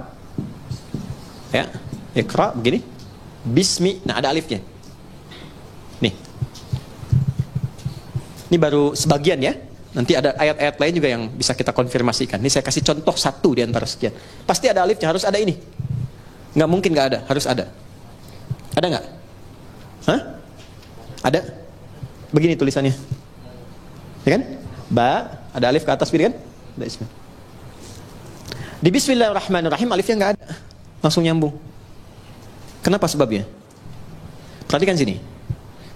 ya, Iqra begini. Bismi, nah ada alifnya. Nih. Ini baru sebagian ya. Nanti ada ayat-ayat lain juga yang bisa kita konfirmasikan. Ini saya kasih contoh 1 di antara sekian. Pasti ada alifnya, harus ada ini. Nggak mungkin nggak ada, harus ada. Ada nggak? Hah? Ada? Begini tulisannya. Ya kan? Ba, ada alif ke atas begini kan? Ada ismi. Di bismillahirrahmanirrahim alifnya nggak ada. Langsung nyambung. Kenapa sebabnya? Perhatikan sini.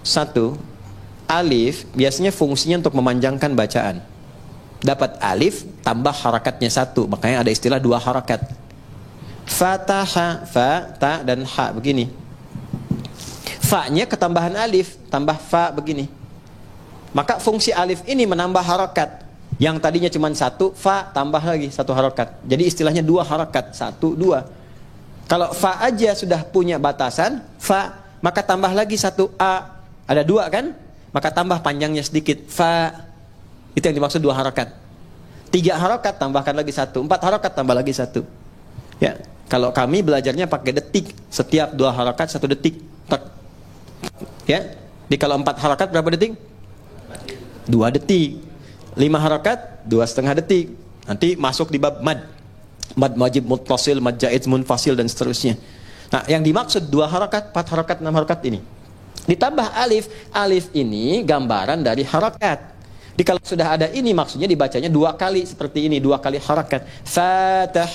1, alif biasanya fungsinya untuk memanjangkan bacaan. Dapat alif tambah harakatnya 1, makanya ada istilah 2 harakat. Fataha, fa, ta dan ha begini. Fa-nya ketambahan alif, tambah fa begini. Maka fungsi alif ini menambah harakat. Yang tadinya cuma 1, fa tambah lagi 1 harakat. Jadi istilahnya 2 harakat, 1, 2. Kalau fa aja sudah punya batasan, fa, maka tambah lagi 1 a. Ada 2 kan? Maka tambah panjangnya sedikit, fa. Itu yang dimaksud 2 harakat. 3 harakat tambahkan lagi 1, 4 harakat tambah lagi 1. Ya, kalau kami belajarnya pakai detik. Setiap 2 harakat 1 detik. Ya. Jadi kalau 4 harakat berapa detik? 2 detik. 5 harakat 2,5 detik. Nanti masuk di bab mad. Mad wajib muttasil, mad jaiz munfasil dan seterusnya. Nah, yang dimaksud 2 harakat, 4 harakat, 6 harakat ini. Ditambah alif, alif ini gambaran dari harakat. Jadi kalau sudah ada ini maksudnya dibacanya 2 kali seperti ini, 2 kali harakat. Fatah.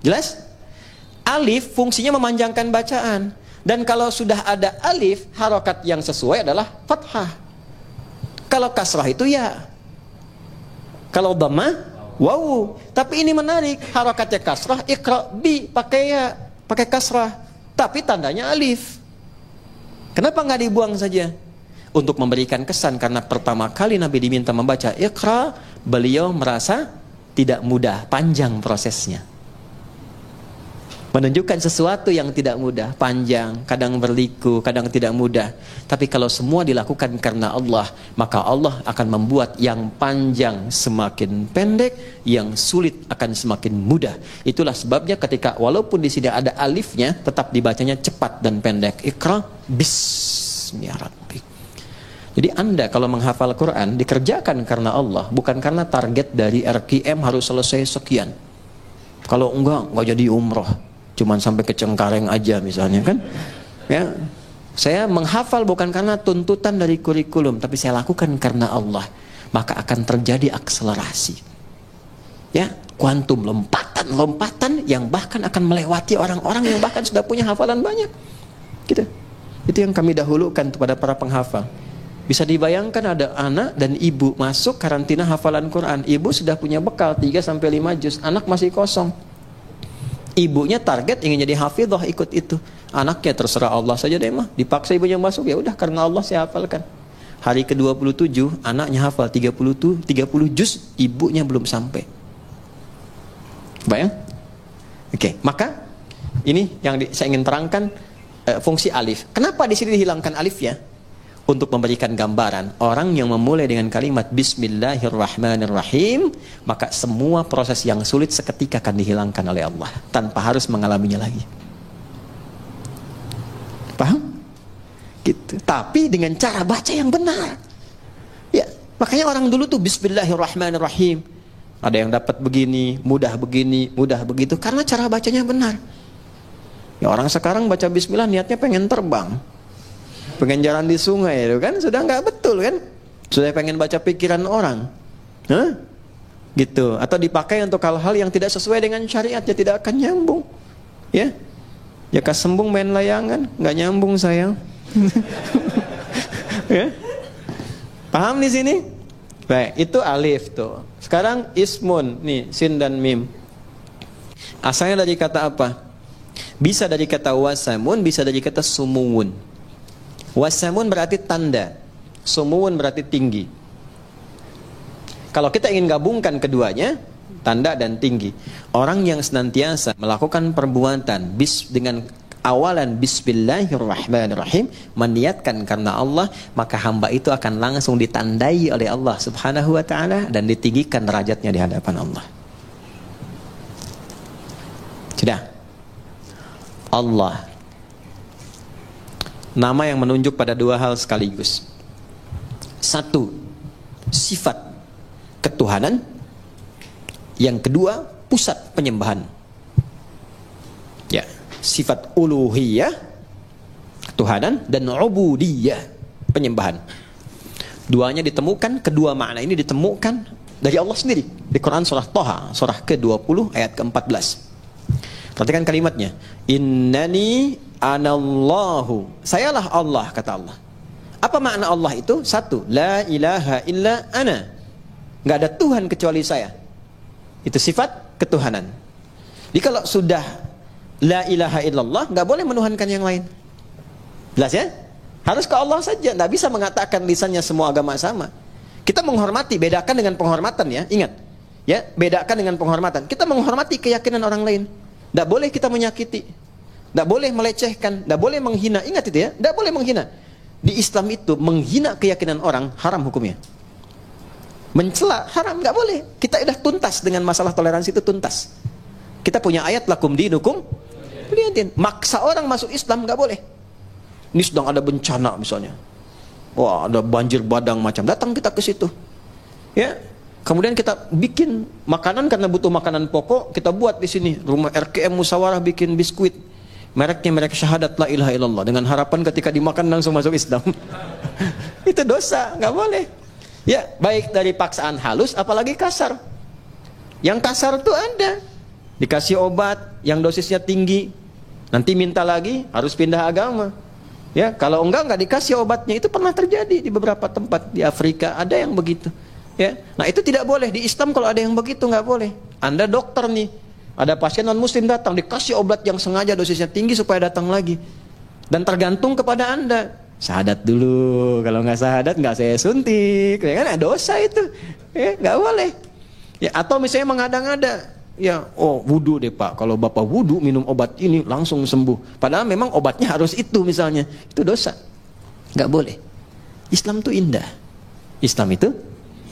Jelas? Alif fungsinya memanjangkan bacaan. Dan kalau sudah ada alif, harakat yang sesuai adalah fathah. Kalau kasrah itu ya. Kalau dhammah wow, tapi ini menarik, harakatnya kasrah, Iqra bi pakai ya, pakai kasrah, tapi tandanya alif. Kenapa nggak dibuang saja? Untuk memberikan kesan, karena pertama kali Nabi diminta membaca Iqra, beliau merasa tidak mudah, panjang prosesnya. Menunjukkan sesuatu yang tidak mudah, panjang, kadang berliku, kadang tidak mudah. Tapi kalau semua dilakukan karena Allah, maka Allah akan membuat yang panjang semakin pendek, yang sulit akan semakin mudah. Itulah sebabnya ketika walaupun di sini ada alifnya, tetap dibacanya cepat dan pendek. Iqra bismi rabbik. Jadi Anda kalau menghafal Quran dikerjakan karena Allah, bukan karena target dari RQM harus selesai sekian. Kalau enggak jadi umroh, cuman sampai ke Cengkareng aja misalnya kan. Ya, saya menghafal bukan karena tuntutan dari kurikulum, tapi saya lakukan karena Allah, maka akan terjadi akselerasi. Ya, kuantum, lompatan yang bahkan akan melewati orang-orang yang bahkan sudah punya hafalan banyak. Gitu. Itu yang kami dahulukan kepada para penghafal. Bisa dibayangkan ada anak dan ibu masuk karantina hafalan Quran. Ibu sudah punya bekal 3-5 juz, anak masih kosong. Ibunya target ingin jadi hafidhah, ikut itu. Anaknya terserah Allah saja deh mah. Dipaksa ibunya masuk, ya udah karena Allah saya hafalkan. Hari ke-27 anaknya hafal 30 juz, ibunya belum sampai. Bayang? Oke, maka ini yang saya ingin terangkan, fungsi alif. Kenapa di sini dihilangkan alif ya? Untuk memberikan gambaran, orang yang memulai dengan kalimat Bismillahirrahmanirrahim, maka semua proses yang sulit seketika akan dihilangkan oleh Allah tanpa harus mengalaminya lagi. Paham? Gitu. Tapi dengan cara baca yang benar. Ya, makanya orang dulu tuh Bismillahirrahmanirrahim. Ada yang dapat begini, mudah begitu karena cara bacanya benar. Ya, orang sekarang baca Bismillah niatnya pengen terbang, pengen jalan di sungai, itu kan sudah nggak betul kan? Sudah pengen baca pikiran orang, gitu. Atau dipakai untuk hal-hal yang tidak sesuai dengan syariat, ya tidak akan nyambung. Ya, ya kasembung main layangan, nggak nyambung sayang. Ya, paham di sini? Baik, itu alif tuh. Sekarang ismun, nih sin dan mim. Asalnya dari kata apa? Bisa dari kata wasamun, bisa dari kata sumuwun. Wasamun berarti tanda, sumuwun berarti tinggi. Kalau kita ingin gabungkan keduanya, tanda dan tinggi. Orang yang senantiasa melakukan perbuatan dengan awalan Bismillahirrahmanirrahim, meniatkan karena Allah, maka hamba itu akan langsung ditandai oleh Allah Subhanahu wa ta'ala dan ditinggikan derajatnya di hadapan Allah. Sudah. Allah, nama yang menunjuk pada dua hal sekaligus. Satu, sifat ketuhanan. Yang kedua, pusat penyembahan. Ya, sifat uluhiyah, ketuhanan, dan ubudiyah, penyembahan. Duanya ditemukan, kedua makna ini ditemukan dari Allah sendiri di Quran surah Thaha, surah ke-20 ayat ke-14. Perhatikan kalimatnya. Innani anallahu. Sayalah Allah, kata Allah. Apa makna Allah itu? Satu, la ilaha illa ana. Nggak ada Tuhan kecuali saya. Itu sifat ketuhanan. Jadi kalau sudah la ilaha illallah, nggak boleh menuhankan yang lain. Jelas ya? Harus ke Allah saja. Nggak bisa mengatakan lisannya semua agama sama. Kita menghormati, bedakan dengan penghormatan ya. Ingat, ya, bedakan dengan penghormatan. Kita menghormati keyakinan orang lain. Tidak boleh kita menyakiti, tidak boleh melecehkan, tidak boleh menghina. Ingat itu ya, tidak boleh menghina. Di Islam itu menghina keyakinan orang haram hukumnya. Mencela haram, nggak boleh. Kita sudah tuntas dengan masalah toleransi itu, tuntas. Kita punya ayat lakum dinukum waliyaddin. Maksa orang masuk Islam nggak boleh. Ini sedang ada bencana misalnya, wah ada banjir badang macam, datang kita ke situ, ya. Kemudian kita bikin makanan karena butuh makanan pokok, kita buat di sini rumah RKM Musyawarah bikin biskuit, mereknya merek syahadat la ilaha illallah, dengan harapan ketika dimakan langsung masuk Islam. Itu dosa, nggak boleh. Ya, baik dari paksaan halus apalagi kasar. Yang kasar tuh ada, dikasih obat yang dosisnya tinggi, nanti minta lagi harus pindah agama. Ya, kalau enggak dikasih obatnya. Itu pernah terjadi di beberapa tempat di Afrika, ada yang begitu. Ya, nah itu tidak boleh. Di Islam kalau ada yang begitu nggak boleh. Anda dokter nih, ada pasien non muslim datang, dikasih obat yang sengaja dosisnya tinggi supaya datang lagi, dan tergantung kepada Anda. Syahadat dulu, kalau nggak syahadat nggak saya suntik, ya kan? Dosa itu, ya nggak boleh. Ya, atau misalnya mengada-ngada, ya, oh wudu deh Pak, kalau Bapak wudu minum obat ini langsung sembuh, padahal memang obatnya harus itu misalnya, itu dosa, nggak boleh. Islam itu indah, Islam itu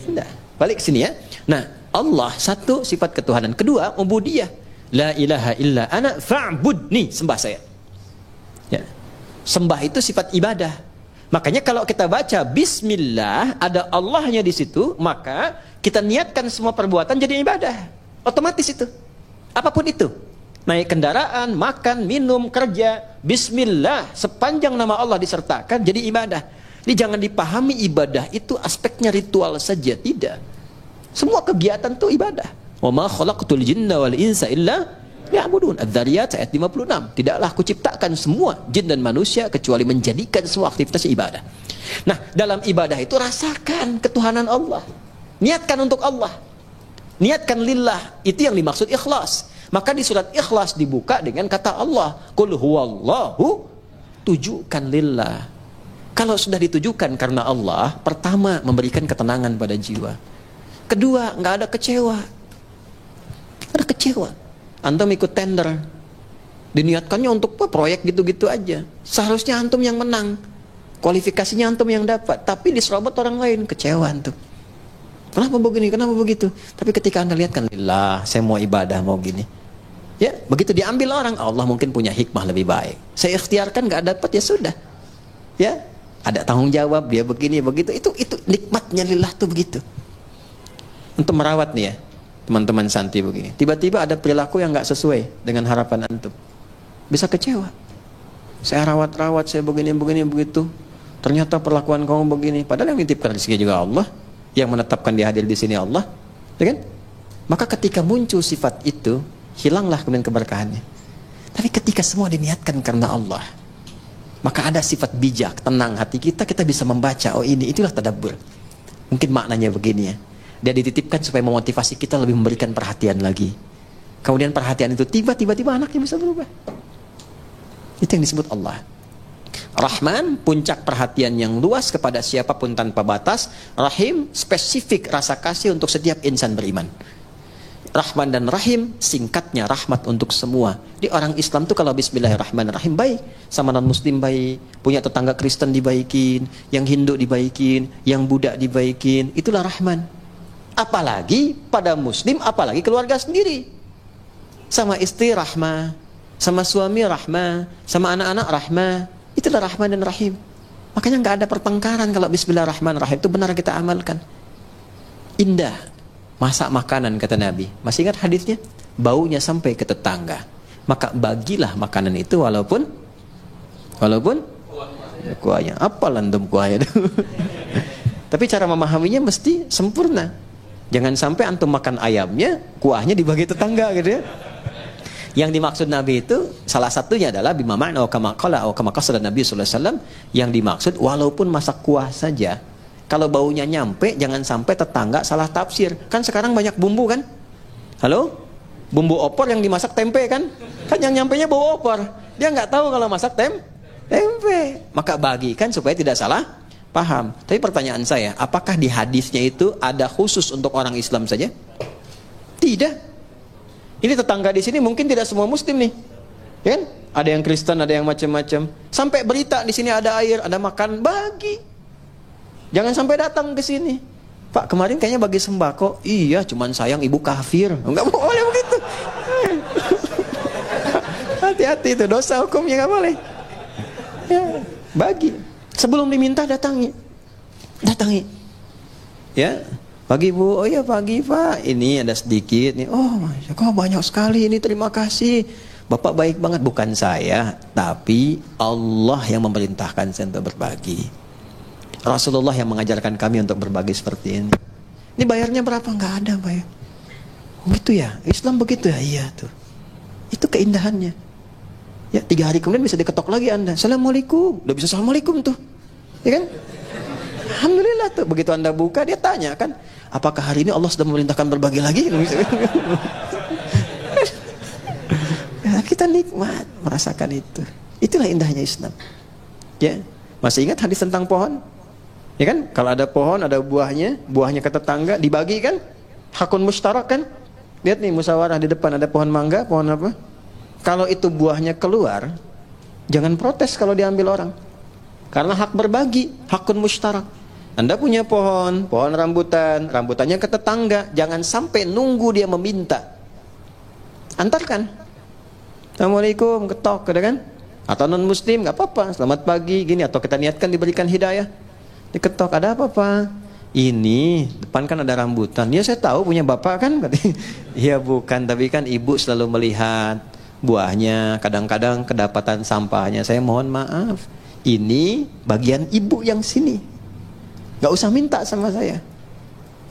indah. Balik ke sini ya. Nah, Allah satu, sifat ketuhanan. Kedua, ubudiyah. La ilaha illa ana fa'budni, sembah saya. Ya. Sembah itu sifat ibadah. Makanya kalau kita baca Bismillah, ada Allahnya di situ, maka kita niatkan semua perbuatan jadi ibadah. Otomatis itu. Apapun itu. Naik kendaraan, makan, minum, kerja, Bismillah, sepanjang nama Allah disertakan jadi ibadah. Ini jangan dipahami ibadah itu aspeknya ritual saja, tidak. Semua kegiatan itu ibadah. Wa ma khalaqtul jinna wal insa illa ya'budun. Adz-Dzariyat ayat 56. Tidaklah aku ciptakan semua jin dan manusia kecuali menjadikan semua aktivitas ibadah. Nah, dalam ibadah itu rasakan ketuhanan Allah. Niatkan untuk Allah. Niatkan lillah. Itu yang dimaksud ikhlas. Maka di surat Ikhlas dibuka dengan kata Allah, Qul huwallahu, tujukan lillah. Kalau sudah ditujukan karena Allah, pertama memberikan ketenangan pada jiwa. Kedua, nggak ada kecewa. Ada kecewa. Antum ikut tender, diniatkannya untuk proyek gitu-gitu aja. Seharusnya antum yang menang, kualifikasinya antum yang dapat, tapi diserobot orang lain, kecewa antum. Kenapa begini, kenapa begitu? Tapi ketika anda lihat kan, lillah, saya mau ibadah, mau gini. Ya, begitu diambil orang, Allah mungkin punya hikmah lebih baik. Saya ikhtiarkan nggak dapat, ya sudah. Ya, ada tanggung jawab, dia begini, begitu. Itu nikmatnya lillah tuh begitu. Untuk merawat nih ya, teman-teman santri begini. Tiba-tiba ada perilaku yang nggak sesuai dengan harapan antum. Bisa kecewa. Saya rawat-rawat, saya begini, begitu. Ternyata perlakuan kamu begini. Padahal yang nitipkan rezeki juga Allah, yang menetapkan dia hadir di sini Allah, ya kan? Maka ketika muncul sifat itu, hilanglah kemudian keberkahannya. Tapi ketika semua diniatkan karena Allah, maka ada sifat bijak, tenang hati kita, kita bisa membaca, oh itulah tadabbur. Mungkin maknanya begini ya. Dia dititipkan supaya memotivasi kita lebih memberikan perhatian lagi. Kemudian perhatian itu tiba-tiba anaknya bisa berubah. Itu yang disebut Allah. Rahman, puncak perhatian yang luas kepada siapapun tanpa batas. Rahim, spesifik rasa kasih untuk setiap insan beriman. Rahman dan Rahim, singkatnya rahmat untuk semua. Di orang Islam tuh kalau Bismillahirrahmanirrahim baik, sama non Muslim baik, punya tetangga Kristen dibaikin, yang Hindu dibaikin, yang Buddha dibaikin, itulah Rahman. Apalagi pada Muslim, apalagi keluarga sendiri. Sama istri rahmah, sama suami rahmah, sama anak-anak rahmah, itulah Rahman dan Rahim. Makanya nggak ada pertengkaran kalau Bismillahirrahmanirrahim itu benar kita amalkan. Indah. Masak makanan kata Nabi, masih ingat hadisnya? Baunya sampai ke tetangga. Maka bagilah makanan itu walaupun kuahnya. Apa landum kuahnya itu? Tapi cara memahaminya mesti sempurna. Jangan sampai antum makan ayamnya, kuahnya dibagi tetangga gitu ya. Yang dimaksud Nabi itu salah satunya adalah bima ma'na wa kama qala wa kama qasada Nabi sallallahu alaihi wasallam, yang dimaksud walaupun masak kuah saja. Kalau baunya nyampe, jangan sampai tetangga salah tafsir. Kan sekarang banyak bumbu kan? Halo? Bumbu opor yang dimasak tempe kan? Kan yang nyampenya bau opor. Dia nggak tahu kalau masak tempe. Maka bagikan supaya tidak salah paham. Tapi pertanyaan saya, apakah di hadisnya itu ada khusus untuk orang Islam saja? Tidak. Ini tetangga di sini mungkin tidak semua Muslim nih. Ya kan? Ada yang Kristen, ada yang macam-macam. Sampai berita di sini ada air, ada makan, bagi. Jangan sampai datang ke sini. Pak, kemarin kayaknya bagi sembako. Iya, cuman sayang ibu kafir. Enggak boleh begitu. Hati-hati itu, dosa hukumnya enggak boleh. Ya, bagi. Sebelum diminta datangi. Ya, pagi Bu. Oh iya pagi Pak. Ini ada sedikit nih. Oh, Masya Allah, banyak sekali ini. Terima kasih. Bapak baik banget. Bukan saya, tapi Allah yang memerintahkan saya untuk berbagi. Rasulullah yang mengajarkan kami untuk berbagi seperti ini. Ini bayarnya berapa? Nggak ada bayar. Begitu ya, Islam begitu ya. Iya tuh. Itu keindahannya. Ya, 3 hari kemudian bisa diketok lagi Anda. Assalamualaikum. Udah bisa assalamualaikum tuh. Ya kan? Alhamdulillah tuh. Begitu Anda buka, dia tanya kan, apakah hari ini Allah sudah memerintahkan berbagi lagi? Ya, kita nikmat merasakan itu. Itulah indahnya Islam. Ya, masih ingat hadis tentang pohon? Ya kan? Kalau ada pohon, ada buahnya ke tetangga, dibagi kan? Hakun mustarak kan? Lihat nih musyawarah di depan ada pohon mangga, pohon apa? Kalau itu buahnya keluar, jangan protes kalau diambil orang. Karena hak berbagi, hakun mustarak. Anda punya pohon rambutannya ke tetangga, jangan sampai nunggu dia meminta. Antarkan. Assalamualaikum, ketok, ada kan? Atau non muslim nggak apa-apa, selamat pagi gini, atau kita niatkan diberikan hidayah. Diketok, ada apa Pak? Ini depan kan ada rambutan. Ya saya tahu punya bapak kan. Iya bukan, tapi kan ibu selalu melihat buahnya, kadang-kadang kedapatan sampahnya. Saya mohon maaf, ini bagian ibu yang sini, nggak usah minta sama saya.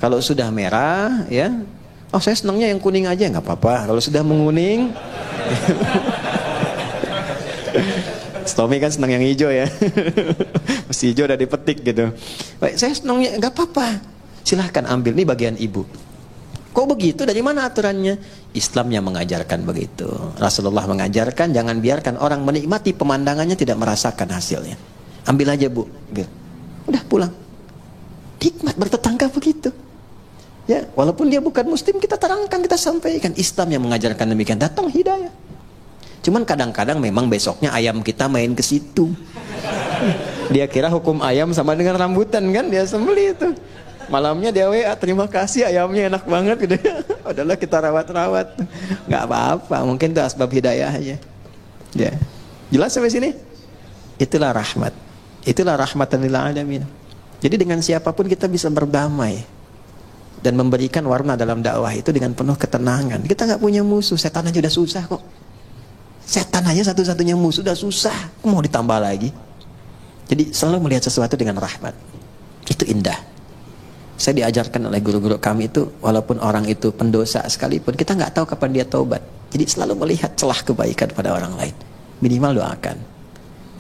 Kalau sudah merah ya, oh saya senangnya yang kuning aja, nggak apa-apa. Kalau sudah menguning Tommy kan senang yang hijau ya. Mesti hijau udah dipetik gitu. Baik, saya senangnya nggak apa-apa. Silahkan ambil, ini bagian ibu. Kok begitu? Dari mana aturannya? Islam yang mengajarkan begitu. Rasulullah mengajarkan jangan biarkan orang menikmati pemandangannya tidak merasakan hasilnya. Ambil aja bu. Gitu. Udah pulang. Hikmat bertetangga begitu. Ya, walaupun dia bukan muslim, kita terangkan, kita sampaikan. Islam yang mengajarkan demikian. Datang hidayah. Cuman kadang-kadang memang besoknya ayam kita main ke situ. Dia kira hukum ayam sama dengan rambutan kan, dia sembeli itu. Malamnya dia WA, terima kasih ayamnya enak banget gitu. Udahlah kita rawat-rawat. Nggak apa-apa, mungkin itu asbab hidayah aja. Ya. Jelas sampai sini? Itulah rahmat. Itulah rahmatan lil alamin. Jadi dengan siapapun kita bisa berdamai dan memberikan warna dalam dakwah itu dengan penuh ketenangan. Kita nggak punya musuh, setan aja udah susah kok. Setan aja satu-satunya musuh udah susah, mau ditambah lagi. Jadi selalu melihat sesuatu dengan rahmat. Itu indah. Saya diajarkan oleh guru-guru kami itu, walaupun orang itu pendosa sekalipun, kita nggak tahu kapan dia taubat. Jadi selalu melihat celah kebaikan pada orang lain. Minimal doakan.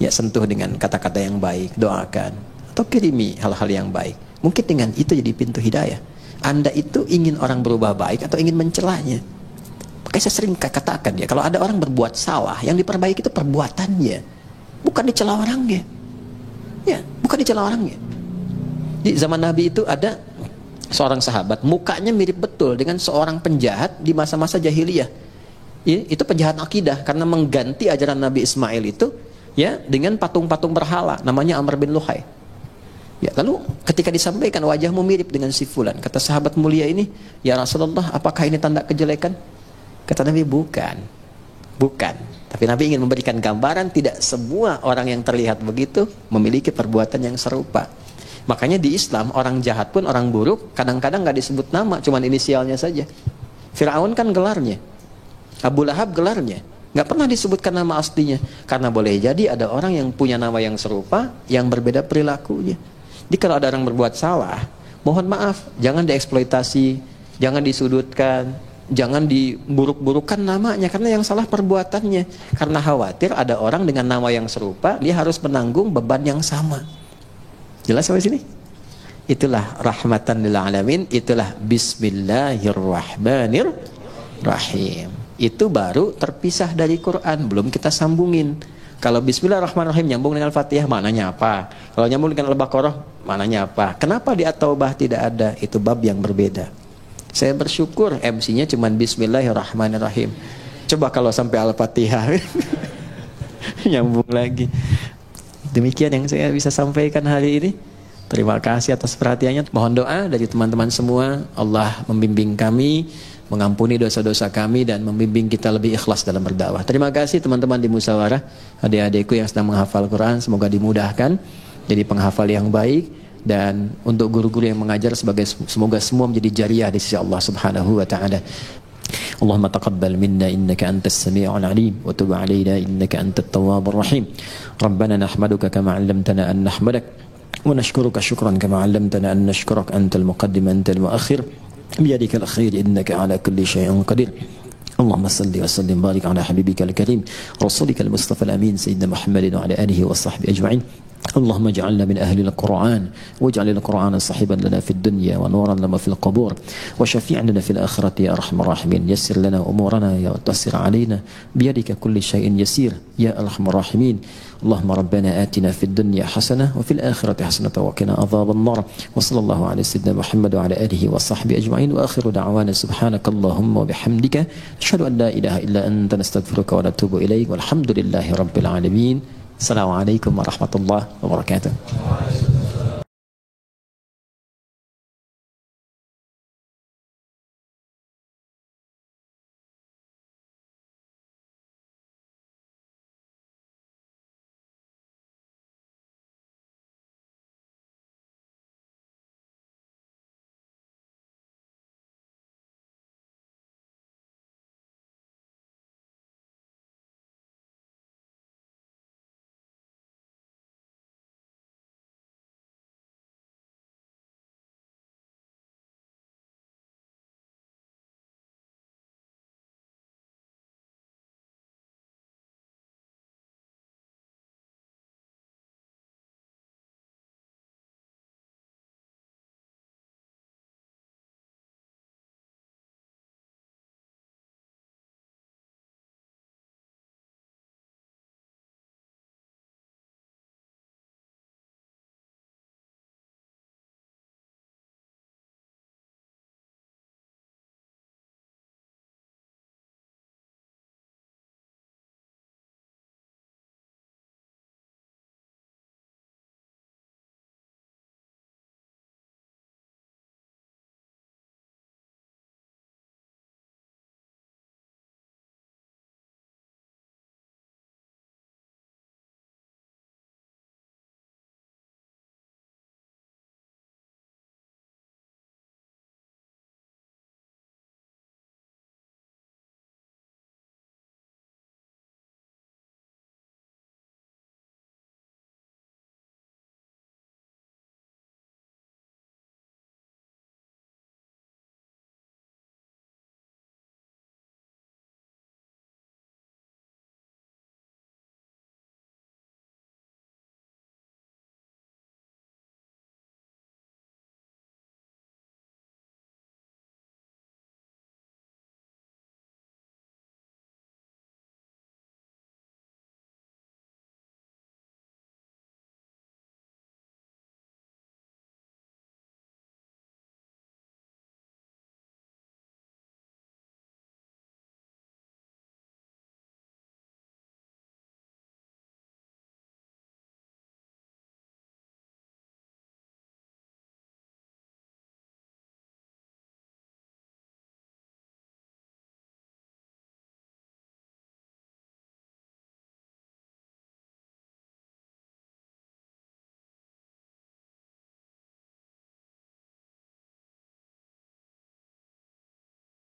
Ya sentuh dengan kata-kata yang baik, doakan. Atau kirimi hal-hal yang baik. Mungkin dengan itu jadi pintu hidayah. Anda itu ingin orang berubah baik atau ingin mencelahnya? Makanya saya sering katakan ya, kalau ada orang berbuat salah, yang diperbaiki itu perbuatannya, bukan dicela orangnya. Ya, bukan dicela orangnya. Di zaman Nabi itu ada seorang sahabat, mukanya mirip betul dengan seorang penjahat di masa-masa jahiliyah. Ya, itu penjahat akidah karena mengganti ajaran Nabi Ismail itu ya dengan patung-patung berhala, namanya Amr bin Luhai. Ya, lalu ketika disampaikan wajahmu mirip dengan si fulan, kata sahabat mulia ini, ya Rasulullah, apakah ini tanda kejelekan? Kata Nabi, bukan. Tapi Nabi ingin memberikan gambaran tidak semua orang yang terlihat begitu memiliki perbuatan yang serupa. Makanya di Islam orang jahat pun, orang buruk kadang-kadang gak disebut nama, cuman inisialnya saja. Fir'aun kan gelarnya, Abu Lahab gelarnya, gak pernah disebutkan nama aslinya. Karena boleh jadi ada orang yang punya nama yang serupa, yang berbeda perilakunya. Jadi kalau ada orang berbuat salah, mohon maaf, jangan dieksploitasi, jangan disudutkan, jangan diburuk-burukan namanya, karena yang salah perbuatannya. Karena khawatir ada orang dengan nama yang serupa, dia harus menanggung beban yang sama. Jelas sampai sini? Itulah rahmatan lil alamin, itulah bismillahirrahmanirrahim. Itu baru terpisah dari Quran, belum kita sambungin. Kalau bismillahirrahmanirrahim nyambung dengan Al-Fatihah, maknanya apa? Kalau nyambung dengan Al-Baqarah, maknanya apa? Kenapa di At-Taubah tidak ada? Itu bab yang berbeda. Saya bersyukur MC-nya cuma bismillahirrahmanirrahim. Coba kalau sampai Al-Fatihah nyambung lagi. Demikian yang saya bisa sampaikan hari ini. Terima kasih atas perhatiannya. Mohon doa dari teman-teman semua, Allah membimbing kami, mengampuni dosa-dosa kami, dan membimbing kita lebih ikhlas dalam berdakwah. Terima kasih teman-teman di musyawarah, adik-adikku yang sedang menghafal Quran, semoga dimudahkan jadi penghafal yang baik. Dan untuk guru-guru yang mengajar, semoga semua menjadi jariah di sisi Allah Subhanahu wa taala. Allahumma taqabbal minna innaka antas sami'ul alim wa tub 'alaina innaka antat tawwabur rahim. Rabbana nahmaduka kama 'allamtana an nahmadak wa nashkuruka syukran kama 'allamtana an nashkurak antal muqaddim antal muakhir biyadikal khair innaka 'ala kulli syai'in qadir. اللهم صل وسلم وبارك على حبيبك الكريم رسولك المصطفى الأمين سيدنا محمد وعلى آله وصحبه أجمعين. اللهم اجعلنا من أهل القرآن واجعل القرآن صاحبا لنا في الدنيا ونورا لنا في القبور وشفيعا لنا في الآخرة يا أرحم الراحمين. يسر لنا أمورنا يا تسر علينا بيدك كل شيء يسير يا أرحم الراحمين. اللهم ربنا آتنا في الدنيا حسنة وفي الآخرة حسنة وقنا عذاب النار. وصلى الله على سيدنا محمد وعلى آله وصحبه أجمعين. وآخر دعوانا سبحانك اللهم وبحمدك أشهد أن لا إله إلا أنت نستغفرك ونتوب إليك والحمد لله رب العالمين. Assalamualaikum warahmatullahi wabarakatuh.